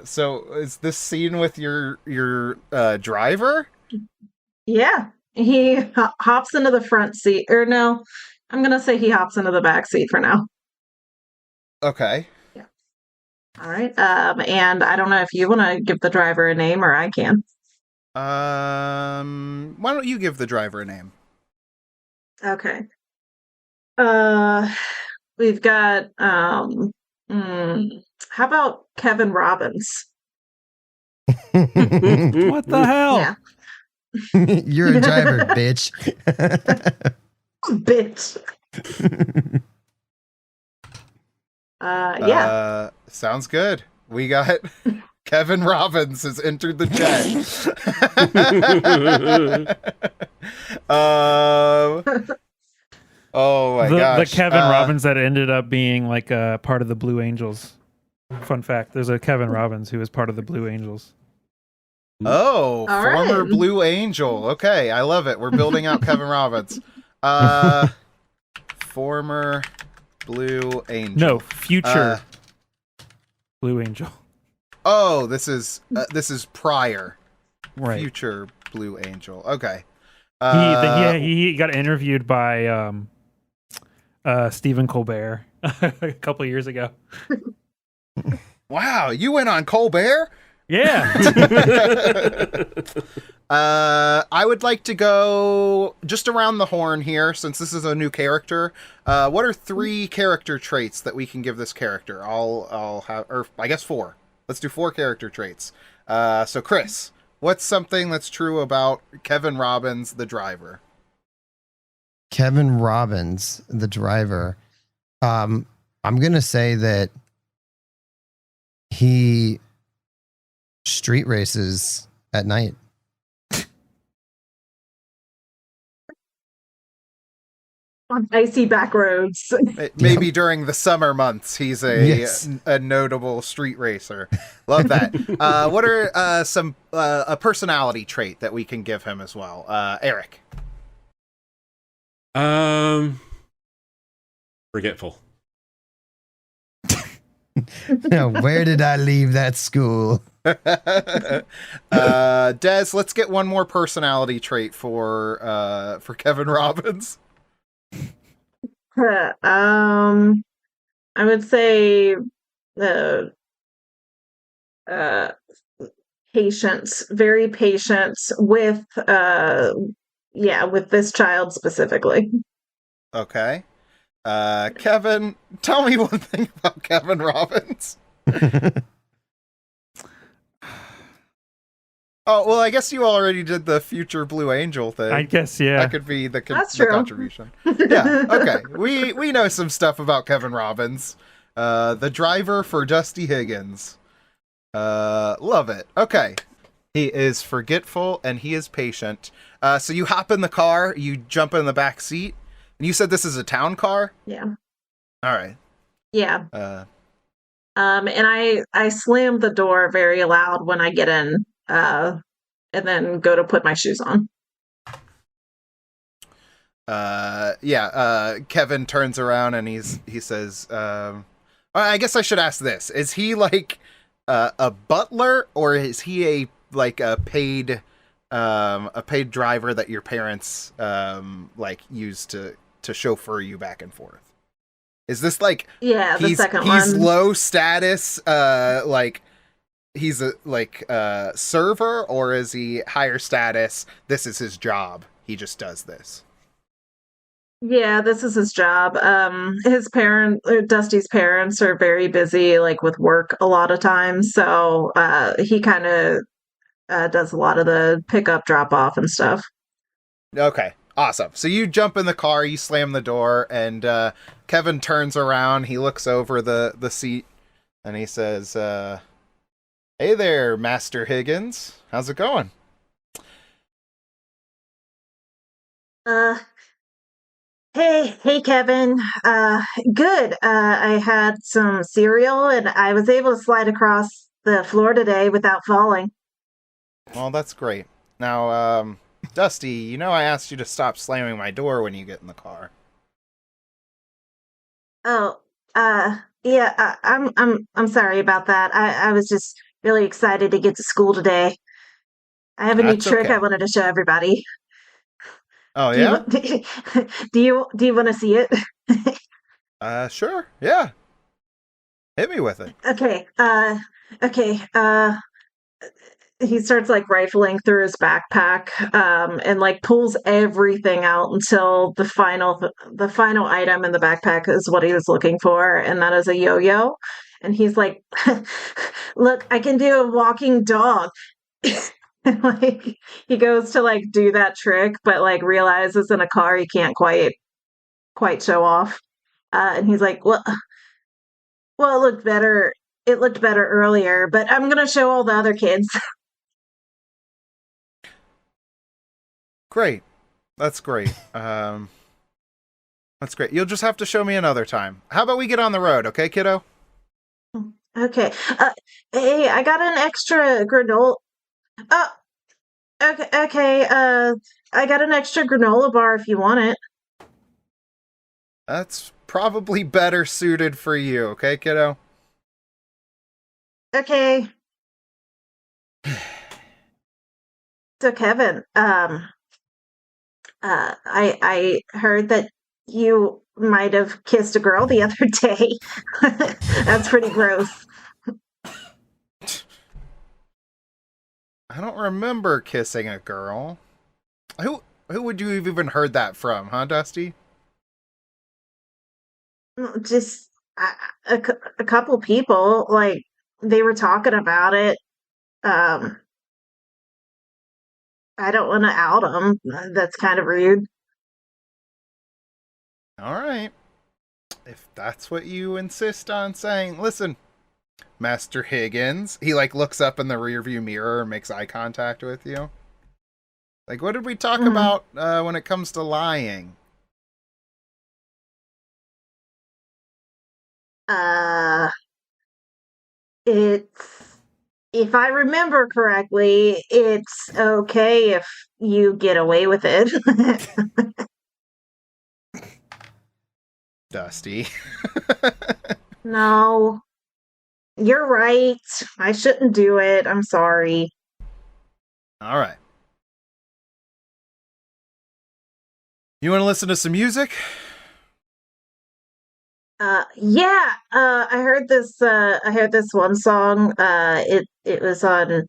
So is this scene with your driver? Yeah, he hops into the front seat, or no, I'm gonna say he hops into the back seat for now. Okay. Yeah. All right. And I don't know if you want to give the driver a name or I can. Why don't you give the driver a name? Okay. We've got how about Kevin Robbins? What the hell? Yeah. You're a driver, bitch. Bitch. Yeah. Sounds good. We got Kevin Robbins has entered the chat. Oh my gosh. The Kevin Robbins that ended up being like a part of the Blue Angels. Fun fact: there's a Kevin Robbins who was part of the Blue Angels. Oh, All former right. Blue Angel. Okay, I love it. We're building out Kevin Robbins. Former Blue Angel. No, future Blue Angel. Oh, this is prior. Right. Future Blue Angel. Okay. He got interviewed by Stephen Colbert a couple of years ago. Wow, you went on Colbert? Yeah. I would like to go just around the horn here, since this is a new character. What are 3 character traits that we can give this character? I'll have, or I guess 4. Let's do 4 character traits. So Chris, what's something that's true about Kevin Robbins, the driver? Kevin Robbins, the driver. I'm gonna say that he street races at night. On icy back roads. Maybe during the summer months, he's a notable street racer. Love that. What are some a personality trait that we can give him as well? Eric. Forgetful. Where did I leave that school? Des, let's get one more personality trait for Kevin Robbins. I would say patience, very patient with with this child specifically. Okay. Kevin, tell me one thing about Kevin Robbins. Oh, well, I guess you already did the future Blue Angel thing. I guess, yeah. That could be the true. contribution. Yeah, okay. We know some stuff about Kevin Robbins. The driver for Dusty Higgins. Love it. Okay. He is forgetful and he is patient. So you hop in the car, you jump in the back seat, and you said this is a town car? Yeah. All right. Yeah. And I slam the door very loud when I get in, and then go to put my shoes on. Kevin turns around and he says, I guess I should ask this. Is he like a butler, or is he a paid driver that your parents use to chauffeur you back and forth? Is this like the second he's one. low status, he's a server, or is he higher status? This is his job. He just does this. Yeah, this is his job. Dusty's parents are very busy, with work a lot of times. So he kind of does a lot of the pickup, drop off, and stuff. Okay, awesome. So you jump in the car, you slam the door, and Kevin turns around. He looks over the seat, and he says, "Hey there, Master Higgins. How's it going?" Hey, Kevin. Good. I had some cereal and I was able to slide across the floor today without falling. Well, that's great. Now, Dusty, I asked you to stop slamming my door when you get in the car. Oh, yeah. I'm sorry about that. I was just really excited to get to school today. I have a new That's trick okay. I wanted to show everybody. Oh, yeah? Do you want to see it? Sure. Yeah. Hit me with it. Okay. Okay. He starts like rifling through his backpack, and like pulls everything out until the final item in the backpack is what he was looking for, and that is a yo-yo. And he's like, "Look, I can do a walking dog." And like he goes to like do that trick, but like realizes in a car he can't quite show off. And he's like, well, it looked better. It looked better earlier, but I'm gonna show all the other kids. Great. That's great. That's great. You'll just have to show me another time. How about we get on the road, okay, kiddo? Okay. Hey, I got an extra granola. Oh, okay. Okay. I got an extra granola bar if you want it. That's probably better suited for you, okay, kiddo? Okay. So Kevin, I heard that you might have kissed a girl the other day. That's pretty gross. I don't remember kissing a girl. Who would you have even heard that from, huh, Dusty? Just a couple people, like they were talking about it. Um, I don't want to out them. That's kind of rude. All right. If that's what you insist on saying, listen, Master Higgins. He like looks up in the rearview mirror and makes eye contact with you. Like, what did we talk about when it comes to lying? Uh, it's if I remember correctly, it's okay if you get away with it. Dusty. No, you're right. I shouldn't do it. I'm sorry. All right. You want to listen to some music? Yeah. I heard this one song. It was on.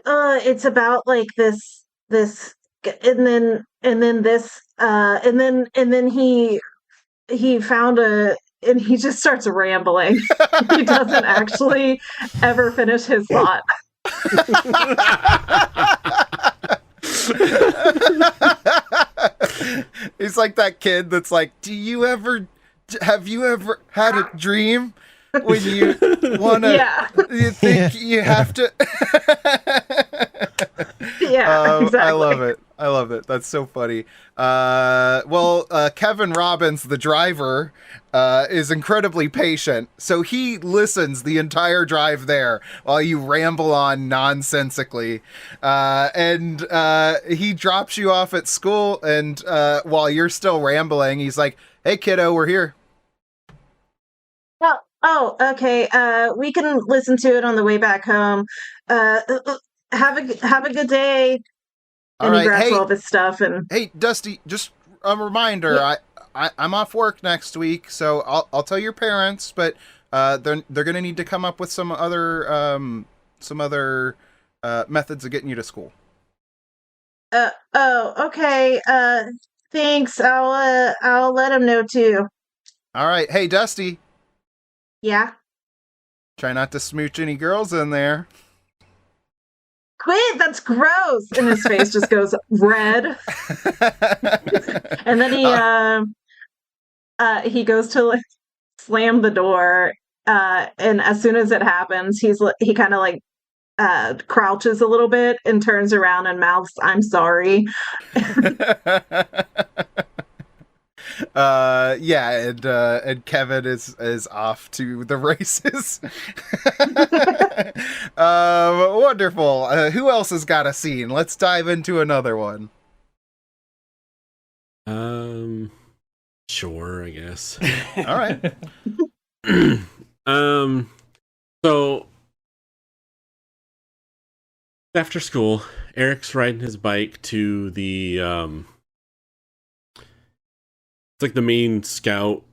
It's about like this, and then this, and then he found a, and he just starts rambling. He doesn't actually ever finish his thought. He's like that kid that's like, have you ever had a dream when you wanna, Yeah. you think you have to? Yeah, exactly. I love it. That's so funny. Kevin Robbins, the driver, is incredibly patient, so he listens the entire drive there while you ramble on nonsensically, and he drops you off at school, and while you're still rambling, he's like, "Hey, kiddo, we're here." Okay. We can listen to it on the way back home. Have a good day. All And he right, grabs hey, all of his stuff and hey, Dusty, just a reminder. yeah. I'm off work next week, so I'll tell your parents, but they're gonna need to come up with some other methods of getting you to school. Okay. Thanks. I'll let him know too. All right, hey, Dusty, Yeah. try not to smooch any girls in there. Quit. That's gross. And his face just goes red. And then he goes to like slam the door. And as soon as it happens, he kind of like crouches a little bit and turns around and mouths, "I'm sorry." Yeah, and Kevin is off to the races. Wonderful. Who else has got a scene? Let's dive into another one. Sure, I guess. All right. So after school, Eric's riding his bike to the it's like the main scout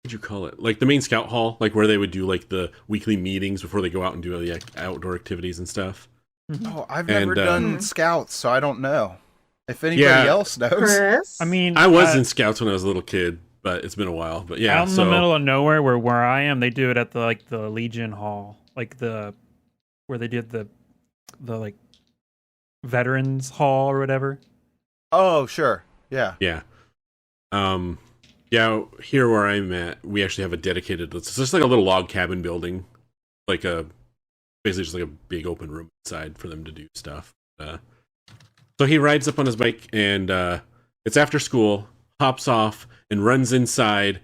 What'd you call it? Like the main scout hall, like where they would do like the weekly meetings before they go out and do the outdoor activities and stuff. Oh, I've never And done scouts, so I don't know. If anybody Yeah. else knows. Chris? I mean, I was in scouts when I was a little kid, but it's been a while. But yeah, out in the middle of nowhere, where I am, they do it at the Legion Hall, like where they did the like Veterans Hall or whatever. Oh, sure. Yeah. Yeah. Yeah, here where I'm at, we actually have a dedicated, it's just like a little log cabin building, like basically just like a big open room inside for them to do stuff. So he rides up on his bike and it's after school, hops off and runs inside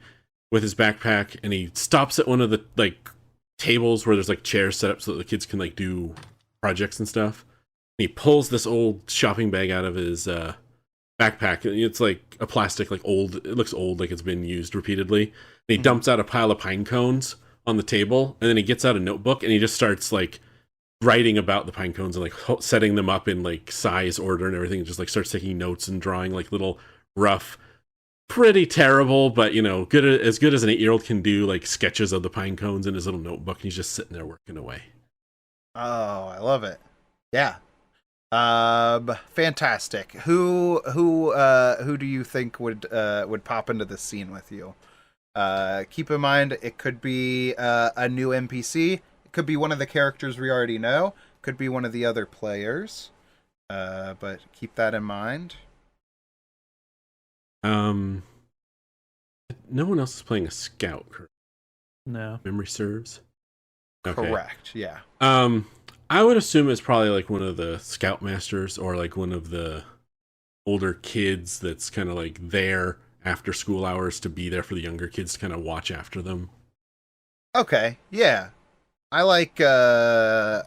with his backpack, and he stops at one of the like tables where there's like chairs set up so that the kids can like do projects and stuff. And he pulls this old shopping bag out of his backpack. It's like a plastic, like old, it looks old, like it's been used repeatedly. And he dumps out a pile of pine cones on the table, and then he gets out a notebook and he just starts like writing about the pine cones and like setting them up in like size order and everything, and just like starts taking notes and drawing like little rough, pretty terrible, but you know, as good as an 8-year-old can do, like sketches of the pine cones in his little notebook, and he's just sitting there working away. Oh, I love it. Yeah. Fantastic. Who do you think would pop into this scene with you? Keep in mind, it could be a new NPC. It could be one of the characters we already know. Could be one of the other players. But keep that in mind. No one else is playing a scout. No. Memory serves. Okay. Correct. Yeah. I would assume it's probably like one of the scoutmasters or like one of the older kids that's kind of like there after school hours to be there for the younger kids to kind of watch after them. Okay. Yeah. I like a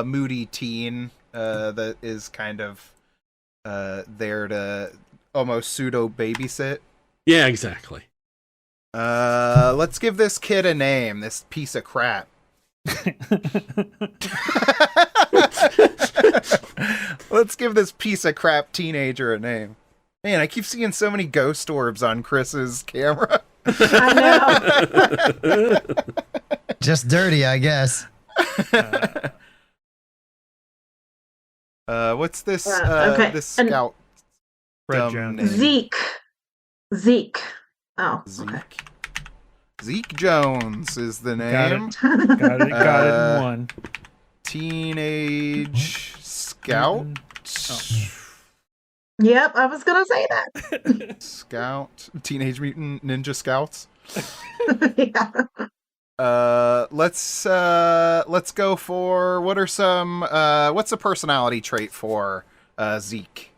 moody teen that is kind of there to almost pseudo babysit. Yeah, exactly. Let's give this kid a name, this piece of crap. Let's give this piece of crap teenager a name. Man, I keep seeing so many ghost orbs on Chris's camera. I know. Just dirty, I guess. What's this okay. this scout Fred dumb Jones. name? Zeke. Oh, Zeke. okay. Zeke Jones is the name. Got it in one. Teenage scout. Yep, I was gonna say that. Scout. Teenage Mutant Ninja Scouts. Yeah. Let's go for what's a personality trait for Zeke?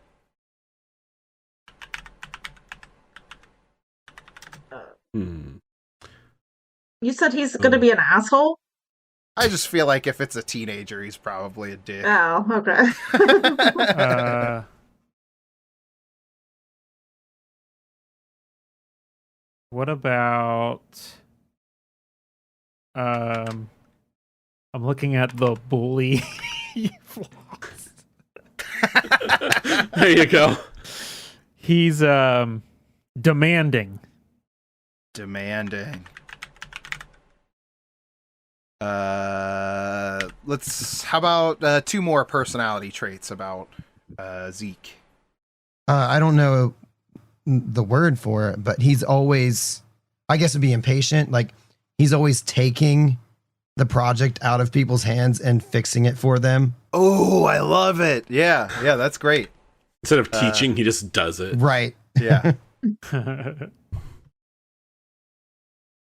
You said he's gonna be an asshole? I just feel like if it's a teenager, he's probably a dick. Oh, okay. What about I'm looking at the bully vlogs. There you go. He's demanding. Demanding. How about 2 more personality traits about Zeke? I don't know the word for it, but he's always, I guess it'd be impatient. Like he's always taking the project out of people's hands and fixing it for them. Oh, I love it. Yeah, that's great. Instead of teaching, he just does it. Right. Yeah.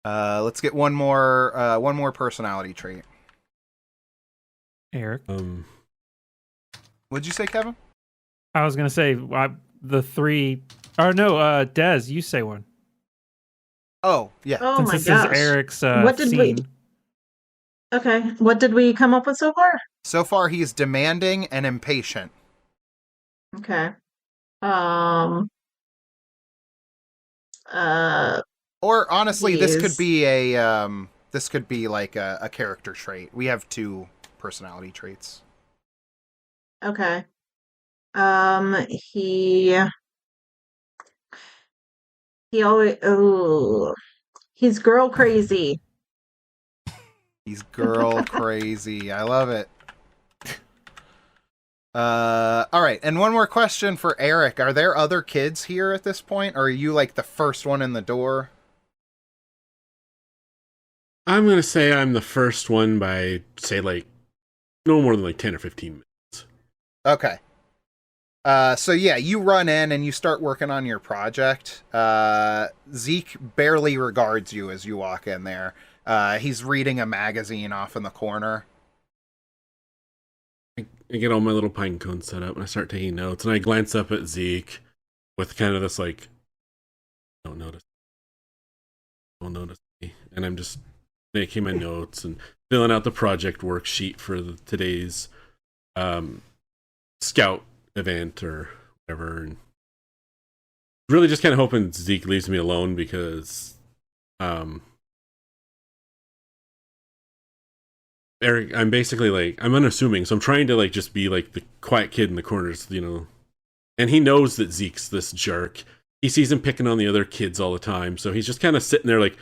Let's get one more personality trait. Eric. What'd you say, Kevin? I was gonna say the 3. Or no, Des, you say one. Oh, yeah. Oh Since my this gosh. is Eric's What did we? scene. Okay, what did we come up with so far? So far, he's demanding and impatient. Okay. Or honestly, this could Jeez. be this could be like a character trait. We have 2 personality traits. Okay. He always. Oh, He's girl crazy. He's girl crazy. I love it. All right, and one more question for Eric. Are there other kids here at this point, or are you like the first one in the door? I'm gonna say I'm the first one by, say, like, no more than like 10 or 15 minutes. Okay. So yeah, you run in and you start working on your project. Zeke barely regards you as you walk in there. He's reading a magazine off in the corner. I get all my little pine cones set up and I start taking notes, and I glance up at Zeke with kind of this like, don't notice me, and I'm just making my notes and filling out the project worksheet for today's scout event or whatever, and really just kind of hoping Zeke leaves me alone because Eric, I'm basically like, I'm unassuming, so I'm trying to like just be like the quiet kid in the corners, you know. And he knows that Zeke's this jerk. He sees him picking on the other kids all the time, so he's just kind of sitting there like,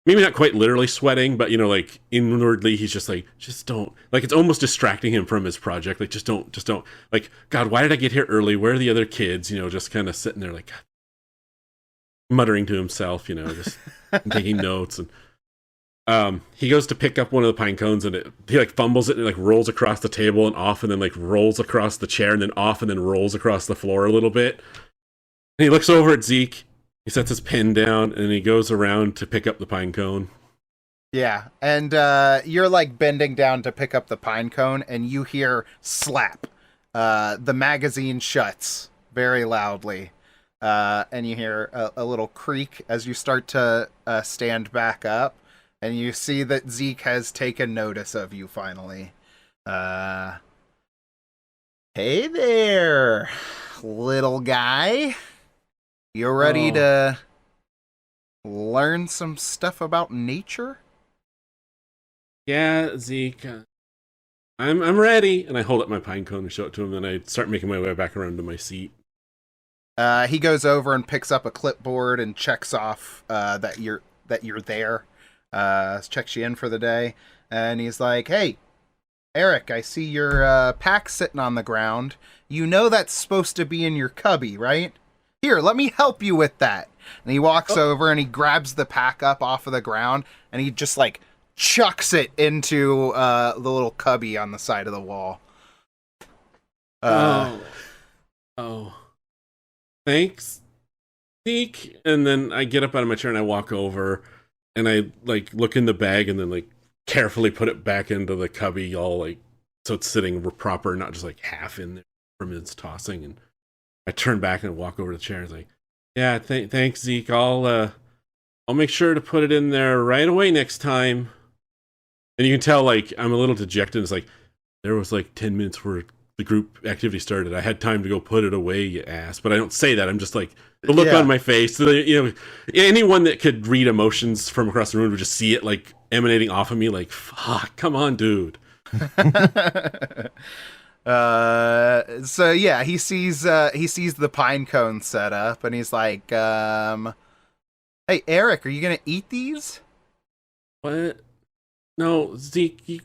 maybe not quite literally sweating, but you know, like inwardly he's just like, just don't, like, it's almost distracting him from his project. Like, just don't, like, God, why did I get here early? Where are the other kids? You know, just kind of sitting there like, God, muttering to himself, you know, just taking notes. And he goes to pick up one of the pine cones, and he like fumbles it and like rolls across the table and off, and then like rolls across the chair and then off, and then rolls across the floor a little bit. And he looks over at Zeke. He sets his pen down and he goes around to pick up the pine cone. Yeah, and you're like bending down to pick up the pine cone, and you hear slap. The magazine shuts very loudly, and you hear a little creak as you start to stand back up, and you see that Zeke has taken notice of you finally. Hey there, little guy. You ready to learn some stuff about nature? Yeah, Zeke. I'm ready. And I hold up my pine cone and show it to him, and I start making my way back around to my seat. He goes over and picks up a clipboard and checks off that you're there. Checks you in for the day, and he's like, "Hey, Eric, I see your pack sitting on the ground. You know that's supposed to be in your cubby, right? Here, let me help you with that." And he walks over and he grabs the pack up off of the ground, and he just like chucks it into the little cubby on the side of the wall. Oh, thanks, Zeke. And then I get up out of my chair and I walk over and I like look in the bag and then like carefully put it back into the cubby, all like so it's sitting proper, not just like half in there from its tossing. And I turn back and walk over to the chair. It's like, yeah, thanks, Zeke. I'll make sure to put it in there right away next time. And you can tell, like, I'm a little dejected. It's like, there was like 10 minutes where the group activity started. I had time to go put it away, you ass. But I don't say that. I'm just like, the look on my face. You know, anyone that could read emotions from across the room would just see it, like, emanating off of me. Like, fuck, come on, dude. So yeah, he sees the pine cone set up, and he's like, "Hey, Eric, are you gonna eat these?" What? No, Zeke,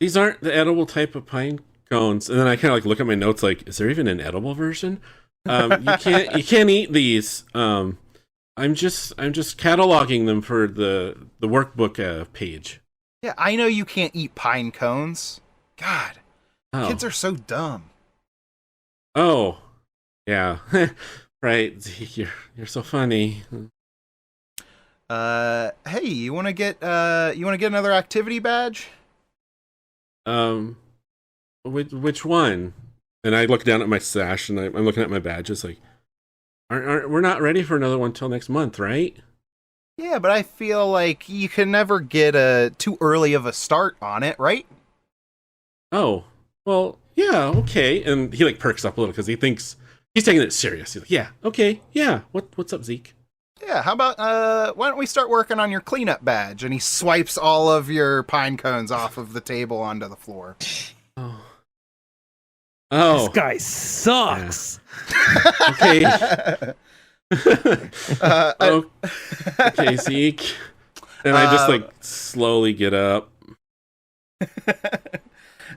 these aren't the edible type of pine cones. And then I kind of like look at my notes, like, is there even an edible version? You can't eat these. I'm just cataloging them for the workbook page. Yeah, I know you can't eat pine cones. God. Oh. Kids are so dumb. Oh, yeah, right. Zeke, you're so funny. Hey, you want to get another activity badge? Which one? And I look down at my sash and I'm looking at my badges. Like, we're not ready for another one till next month, right? Yeah, but I feel like you can never get too early of a start on it, right? Oh. Well, yeah, okay. And he like perks up a little because he thinks he's taking it serious. He's like, yeah, okay, yeah. What's up, Zeke? Yeah, how about why don't we start working on your cleanup badge? And he swipes all of your pine cones off of the table onto the floor. Oh. This guy sucks. Yeah. Okay. Okay, Zeke. And I just like slowly get up.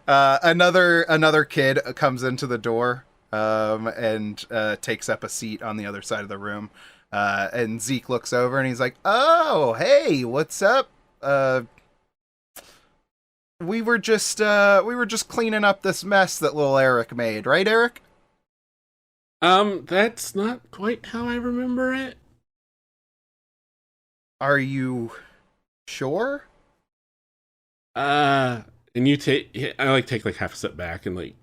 Another kid comes into the door and takes up a seat on the other side of the room. And Zeke looks over and he's like, "Oh, hey, what's up? We were just cleaning up this mess that little Eric made, right, Eric?" That's not quite how I remember it. Are you sure? And I take like half a step back and like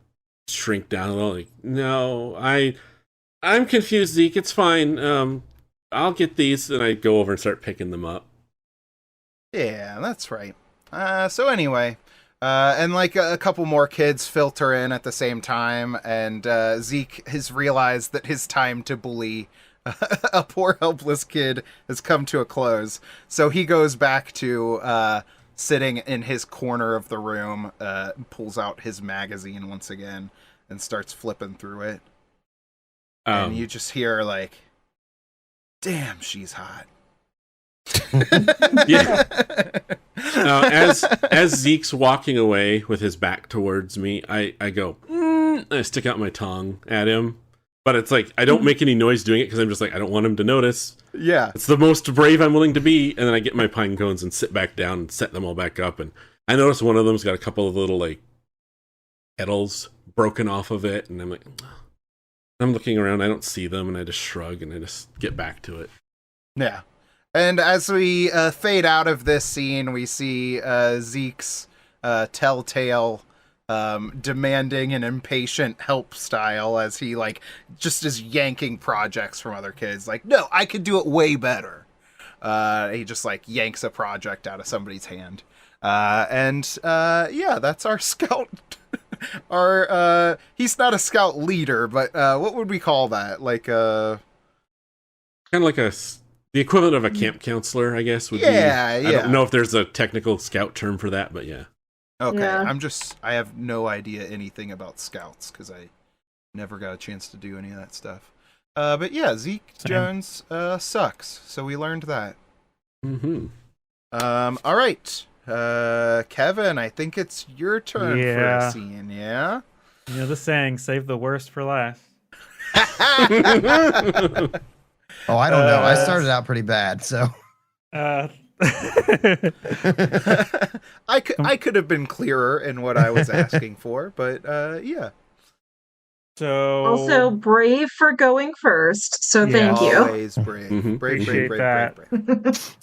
shrink down a little. Like, no, I'm confused, Zeke. It's fine. I'll get these, and I go over and start picking them up. Yeah, that's right. So anyway, and like a couple more kids filter in at the same time, and Zeke has realized that his time to bully a poor helpless kid has come to a close. So he goes back to sitting in his corner of the room, pulls out his magazine once again, and starts flipping through it. And you just hear like, "Damn, she's hot." Yeah. As Zeke's walking away with his back towards me, I go, I stick out my tongue at him. But it's like, I don't make any noise doing it because I'm just like, I don't want him to notice. Yeah. It's the most brave I'm willing to be. And then I get my pine cones and sit back down and set them all back up. And I notice one of them's got a couple of little like petals broken off of it. And I'm like, I'm looking around, I don't see them, and I just shrug and I just get back to it. Yeah. And as we fade out of this scene, we see Zeke's telltale demanding and impatient help style as he like just is yanking projects from other kids. Like, "No, I could do it way better." He just like yanks a project out of somebody's hand. Yeah, that's our scout. He's not a scout leader, but what would we call that? Like kind of like the equivalent of a camp counselor, I guess, would be. Yeah. I don't know if there's a technical scout term for that, but yeah. Okay, Yeah. I have no idea anything about scouts because I never got a chance to do any of that stuff. But yeah, Zeke Same. Jones sucks, so we learned that. Mm-hmm. All right, Kevin, I think it's your turn for a scene. Yeah. You know the saying, save the worst for last. Oh, I don't know. I started out pretty bad, so. I could have been clearer in what I was asking for, but yeah. So Also, brave for going first. So Yeah. thank you. Always brave. Mhm. Brave, Appreciate brave, that. brave, brave, brave.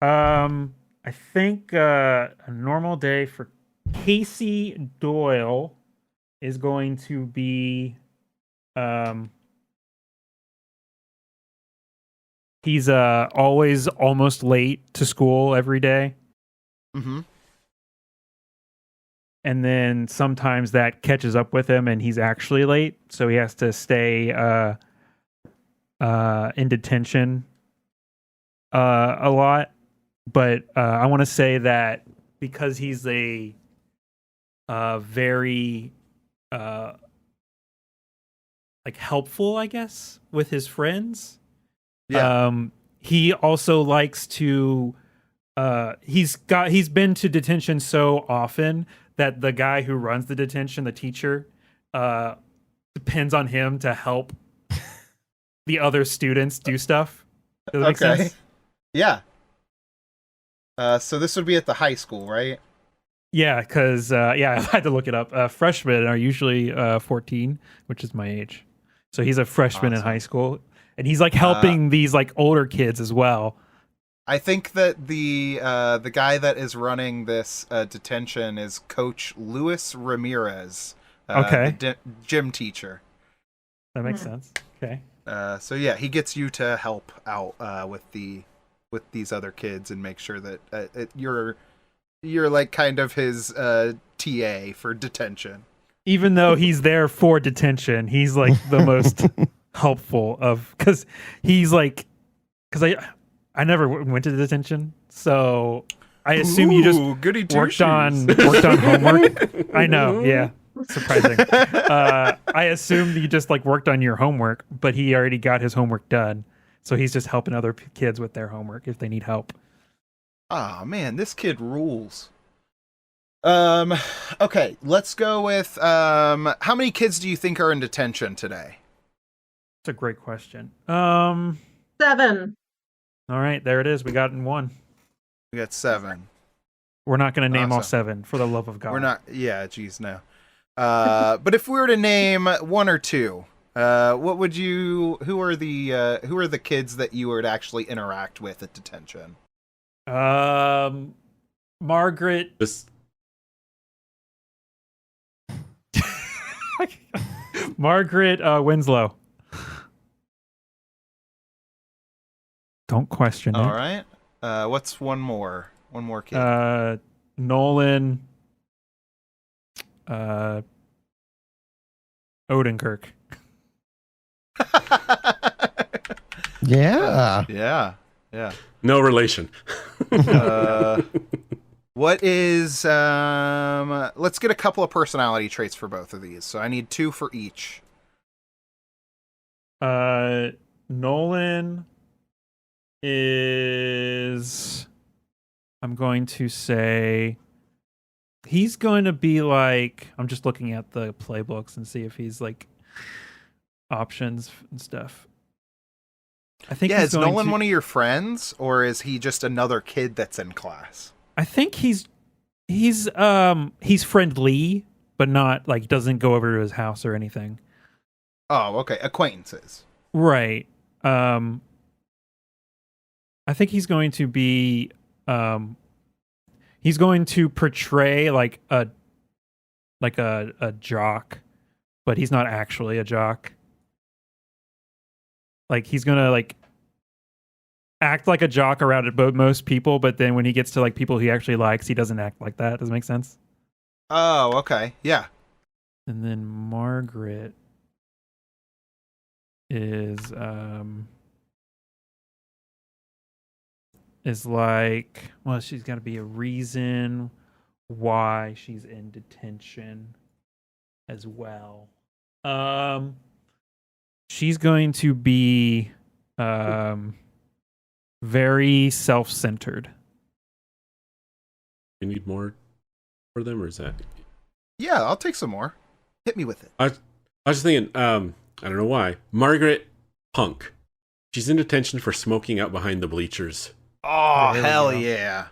I think a normal day for Casey Doyle is going to be he's always almost late to school every day. Mm-hmm. And then sometimes that catches up with him and he's actually late, so he has to stay in detention a lot. But I want to say that because he's a very like helpful, I guess, with his friends. Yeah. He also likes to he's been to detention so often that the guy who runs the detention, the teacher, depends on him to help the other students do stuff. Does that make sense? Yeah. So this would be at the high school, right? Yeah, because I had to look it up. Freshmen are usually 14, which is my age. So he's a freshman in Awesome. high school, and he's like helping these like older kids as well. I think that the guy that is running this detention is Coach Luis Ramirez. Okay. The gym teacher. That makes sense. Okay. So yeah, he gets you to help out with these other kids and make sure that you're like kind of his TA for detention. Even though he's there for detention, he's like the most helpful of because I never went to detention, so I assume you just goody worked on homework. I know, yeah, surprising. I assumed you just like worked on your homework, but he already got his homework done, so he's just helping other kids with their homework if they need help. Oh man, this kid rules. Okay, let's go with how many kids do you think are in detention today? It's a great question. 7. All right, there it is. We got in one. We got 7. We're not going to name all Awesome. 7, for the love of God. We're not. Yeah, geez, no. But if we were to name 1 or 2, what would you? Who are the kids that you would actually interact with at detention? Margaret. This Margaret Winslow. Don't question it. All right. What's one more? One more kid. Nolan. Odenkirk. Yeah. Yeah. no relation. What is let's get a couple of personality traits for both of these. So I need 2 for each. Nolan is, I'm going to say, he's going to be like, I'm just looking at the playbooks and see if he's like options and stuff. I think Yeah, he's is going Nolan to, one of your friends, or is he just another kid that's in class? I think he's friendly, but not like doesn't go over to his house or anything. Oh, okay. Acquaintances. Right. I think he's going to be he's going to portray like a jock, but he's not actually a jock. Like he's gonna like act like a jock around most people, but then when he gets to like people he actually likes, he doesn't act like that. Does it make sense? Oh, okay. Yeah. And then Margaret is like, well, she's got to be a reason why she's in detention as well. She's going to be very self-centered. You need more for them, or is that? Yeah, I'll take some more. Hit me with it. I was just thinking. I don't know why. Margaret Punk. She's in detention for smoking out behind the bleachers. Oh, There we hell go. yeah.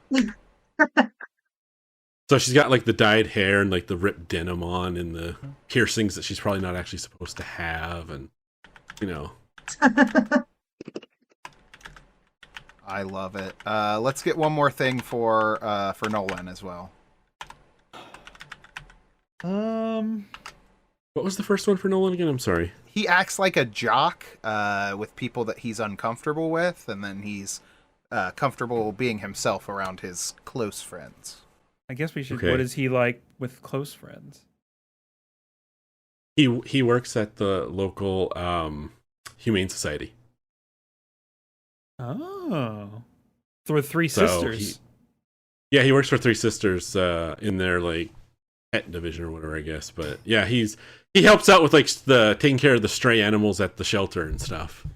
So she's got like the dyed hair and like the ripped denim on and the piercings that she's probably not actually supposed to have, and you know. I love it. Let's get one more thing for Nolan as well. What was the first one for Nolan again? I'm sorry. He acts like a jock with people that he's uncomfortable with, and then he's comfortable being himself around his close friends. I guess we should. Okay. What is he like with close friends? He works at the local humane society. Oh, for Three So Sisters. he works for Three Sisters in their like pet division or whatever, I guess. But yeah, he helps out with like the taking care of the stray animals at the shelter and stuff.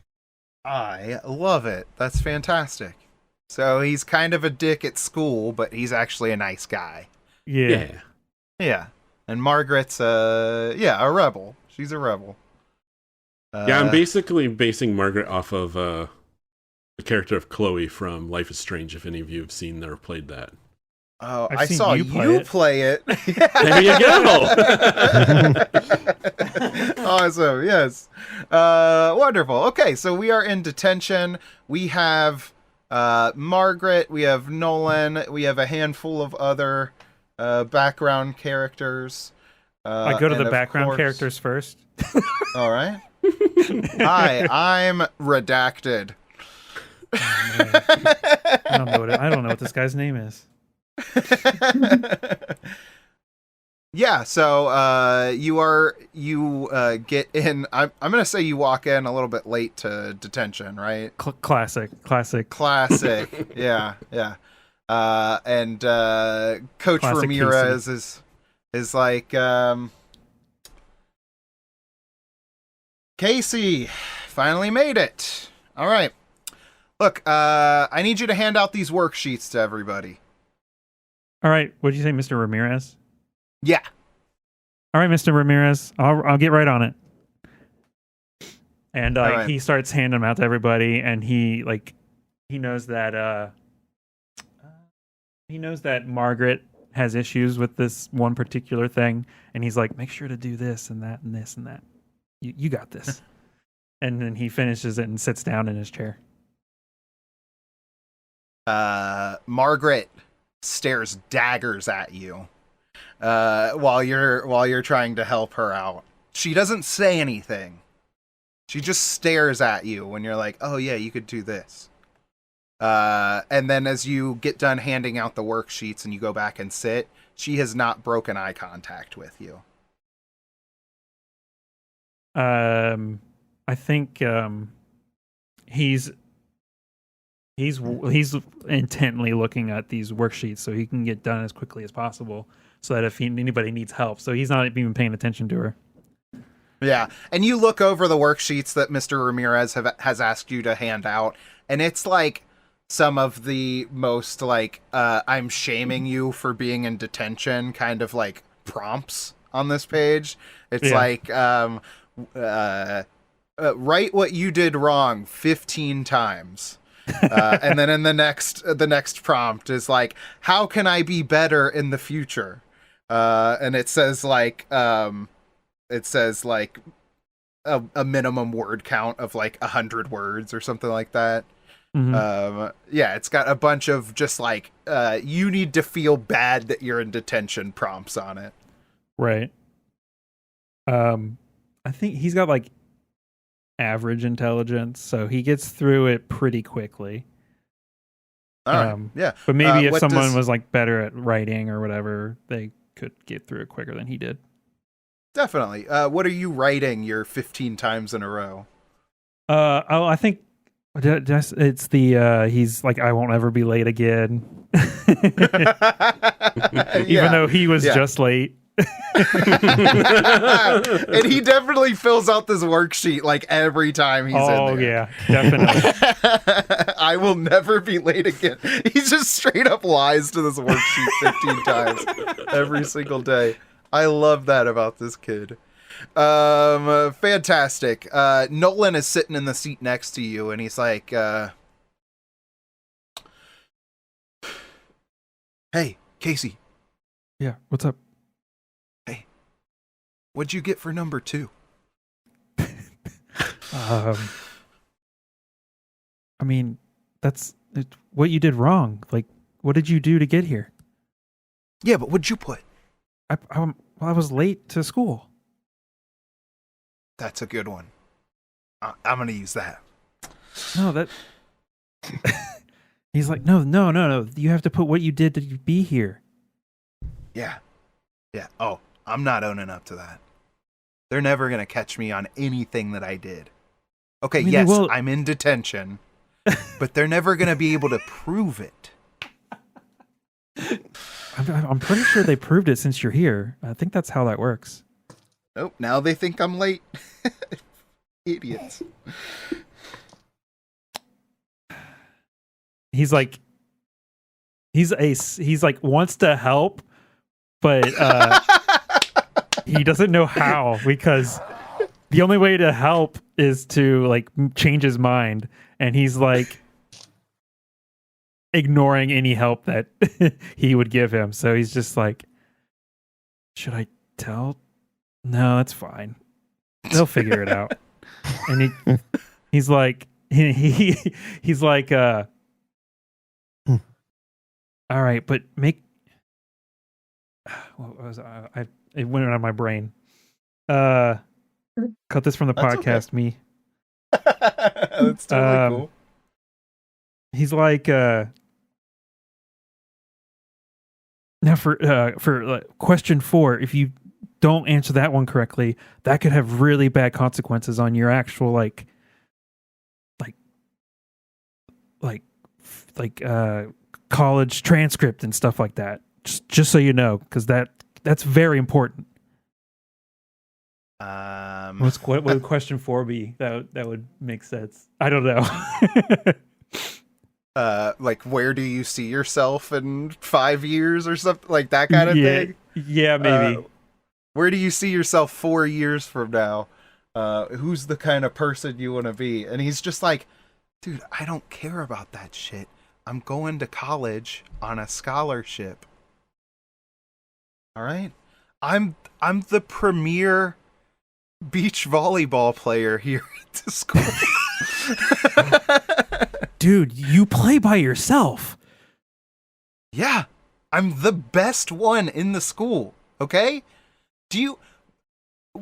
I love it. That's fantastic. So he's kind of a dick at school, but he's actually a nice guy. Yeah. Yeah. And Margaret's a rebel. She's a rebel. Yeah, I'm basically basing Margaret off of the character of Chloe from Life is Strange, if any of you have seen or played that. Oh, I've I seen saw you you play it. There you go. Awesome. Yes. Wonderful. Okay, so we are in detention. We have Margaret. We have Nolan. We have a handful of other background characters. I go to and the of background course- characters first. All right. Hi, I'm redacted. Oh, man. I don't know what this guy's name is. Yeah, so you get in. I'm gonna say you walk in a little bit late to detention, right? Classic. Classic. Yeah. And Coach Classic Ramirez is like, Casey finally made it. All right, Look, I need you to hand out these worksheets to everybody. All right. What did you say, Mr. Ramirez? Yeah. All right, Mr. Ramirez. I'll get right on it. And right. he starts handing them out to everybody, and he knows that Margaret has issues with this one particular thing, and he's like, make sure to do this and that and this and that. You got this. And then he finishes it and sits down in his chair. Margaret stares daggers at you while you're trying to help her out. She doesn't say anything. She just stares at you when you're like, oh yeah, you could do this. And then as you get done handing out the worksheets and you go back and sit, she has not broken eye contact with you. I think he's intently looking at these worksheets so he can get done as quickly as possible, so that if anybody needs help, so he's not even paying attention to her. Yeah, and you look over the worksheets that Mr. Ramirez has asked you to hand out, and it's like some of the most like I'm shaming you for being in detention kind of like prompts on this page. It's like write what you did wrong 15 times. And then in the next prompt is like, how can I be better in the future? And it says like a minimum word count of like 100 words or something like that. Mm-hmm. Yeah, it's got a bunch of just like you need to feel bad that you're in detention prompts on it. Right. I think he's got like average intelligence, so he gets through it pretty quickly. All right. Yeah. But maybe if someone was like better at writing or whatever, they could get through it quicker than he did. Definitely. What are you writing your 15 times in a row? I think it's the he's like, I won't ever be late again. Even though he was just late. And he definitely fills out this worksheet like every time he's in there. Oh yeah, definitely. I will never be late again. He just straight up lies to this worksheet 15 times every single day. I love that about this kid. Fantastic. Nolan is sitting in the seat next to you, and he's like, hey, Casey. Yeah, what's up? What'd you get for number 2? I mean, that's what you did wrong. Like, what did you do to get here? Yeah, but what'd you put? I was late to school. That's a good one. I'm gonna use that. No, that. He's like, no. You have to put what you did to be here. Yeah. Oh, I'm not owning up to that. They're never going to catch me on anything that I did. Okay, yes, I'm in detention, but they're never going to be able to prove it. I'm pretty sure they proved it since you're here. I think that's how that works. Nope, now they think I'm late. Idiots. He's like wants to help, but he doesn't know how, because the only way to help is to like change his mind, and he's like ignoring any help that he would give him. So he's just like, should I tell? No, that's fine. They'll figure it out. And he's like he's like all right, but make what was it went out of my brain. Cut this from the podcast, okay. me. That's totally cool. He's like now for question 4, if you don't answer that one correctly, that could have really bad consequences on your actual like college transcript and stuff like that. Just so you know, because that's very important. What would question 4 be? That would make sense. I don't know. like where do you see yourself in 5 years or something like that kind of thing. Yeah, maybe. Where do you see yourself 4 years from now? Who's the kind of person you want to be? And he's just like, dude, I don't care about that shit. I'm going to college on a scholarship. All right? I'm the premier beach volleyball player here at the school. Dude, you play by yourself. Yeah. I'm the best one in the school. Okay? Do you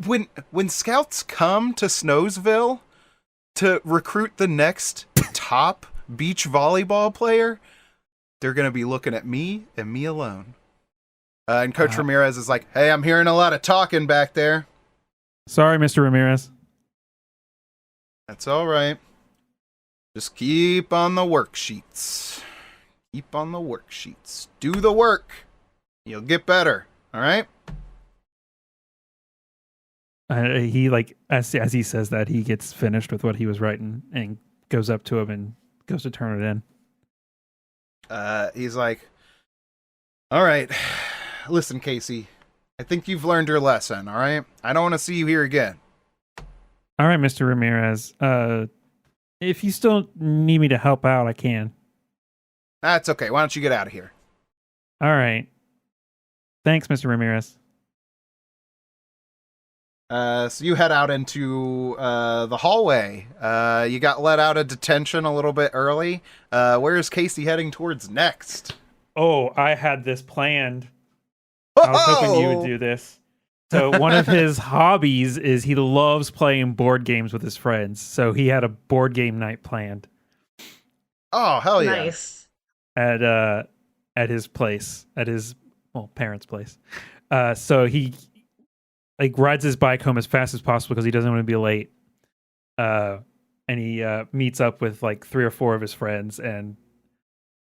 when scouts come to Snowsville to recruit the next top beach volleyball player, they're going to be looking at me and me alone. And Coach Ramirez is like, hey, I'm hearing a lot of talking back there. Sorry, Mr. Ramirez. That's all right. Just keep on the worksheets. Keep on the worksheets. Do the work. You'll get better. All right? He like as he says that, he gets finished with what he was writing and goes up to him and goes to turn it in. He's like, all right, listen, Casey, I think you've learned your lesson, all right? I don't want to see you here again. All right, Mr. Ramirez. If you still need me to help out, I can. That's okay. Why don't you get out of here? All right. Thanks, Mr. Ramirez. So you head out into the hallway. You got let out of detention a little bit early. Where is Casey heading towards next? Oh, I had this planned. I was hoping you would do this. So one of his hobbies is he loves playing board games with his friends. So he had a board game night planned. Oh, hell yeah. Nice. At his place, at his parents' place. So he like rides his bike home as fast as possible because he doesn't want to be late. And he meets up with like 3 or 4 of his friends, and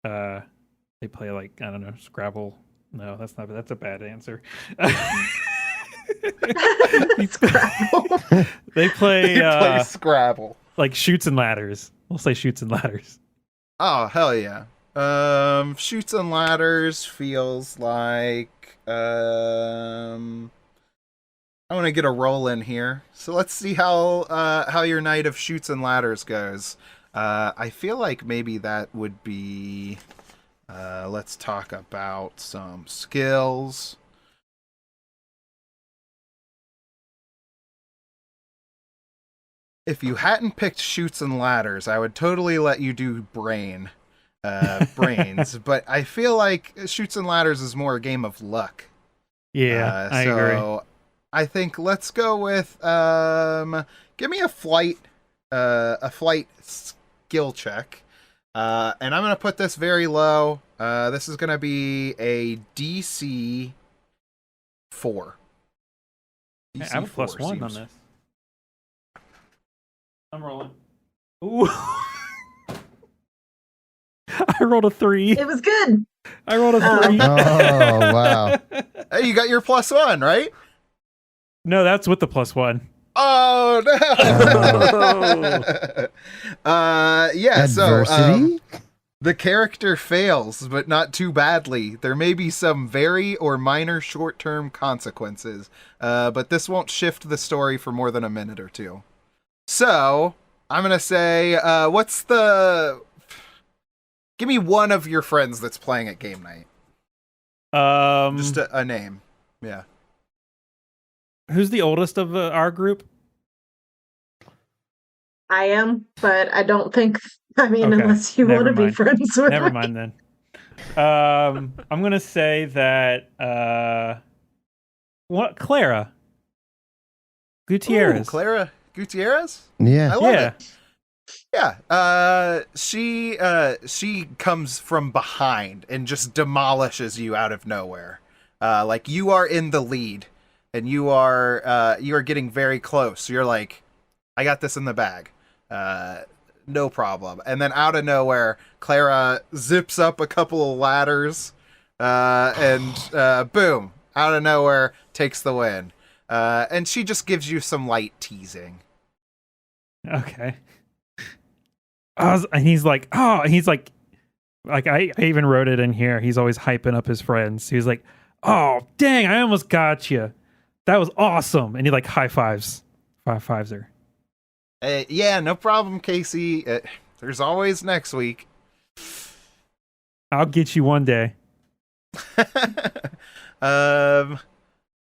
they play like, I don't know, Scrabble. No, that's a bad answer. Scrabble. They play Scrabble. like Shoots and Ladders. We'll say Shoots and Ladders. Oh, hell yeah. Shoots and Ladders feels like I want to get a roll in here. So let's see how your night of Shoots and Ladders goes. I feel like maybe that would be let's talk about some skills. If you hadn't picked Shoots and Ladders, I would totally let you do brains. But I feel like Shoots and Ladders is more a game of luck. Yeah, I agree. I think let's go with give me a flight skill check. And I'm gonna put this very low. This is gonna be a DC 4. I have a +1 on this. I'm rolling. Ooh. I rolled a 3. It was good. I rolled a 3. Oh, wow. Hey, you got your +1, right? No, that's with the +1. Oh no! Yeah. Adversity? So the character fails, but not too badly. There may be some very or minor short-term consequences, but this won't shift the story for more than a minute or two. So I'm gonna say, give me one of your friends that's playing at game night. Just a name. Yeah. Who's the oldest of our group? I am, but I don't think. I mean, Okay, unless you never want to be mind. friends with Never me. mind then. I'm gonna say that Clara Gutierrez. Ooh, Clara Gutierrez? Yeah. I love Yeah. it. Yeah. She comes from behind and just demolishes you out of nowhere. Like you are in the lead and you are getting very close. You're like, I got this in the bag. No problem. And then out of nowhere, Clara zips up a couple of ladders, and boom, out of nowhere, takes the win. And she just gives you some light teasing. Okay. And he's like, Like I even wrote it in here. He's always hyping up his friends. He was like, "Oh, dang, I almost got you. That was awesome." And he like high fives her. Yeah, no problem, Casey. There's always next week. I'll get you one day.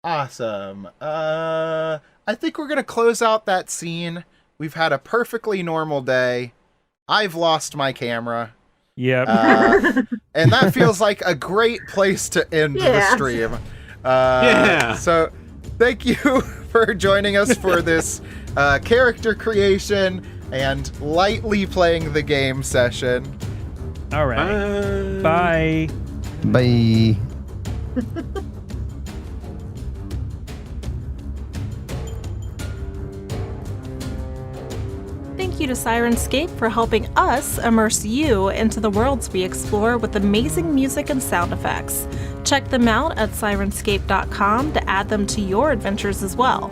Awesome. I think we're gonna close out that scene. We've had a perfectly normal day. I've lost my camera. Yep. And that feels like a great place to end the stream. Yeah. So thank you for joining us for this character creation and lightly playing the game session. All right. Bye. Bye. Thank you to Sirenscape for helping us immerse you into the worlds we explore with amazing music and sound effects. Check them out at Sirenscape.com to add them to your adventures as well.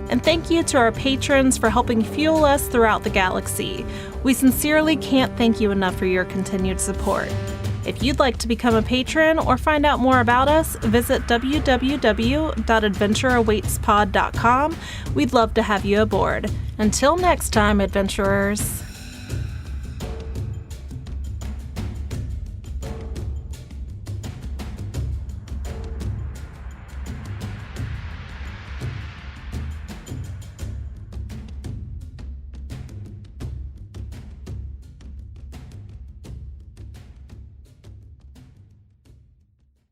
And thank you to our patrons for helping fuel us throughout the galaxy. We sincerely can't thank you enough for your continued support. If you'd like to become a patron or find out more about us, visit www.adventureawaitspod.com. We'd love to have you aboard. Until next time, adventurers.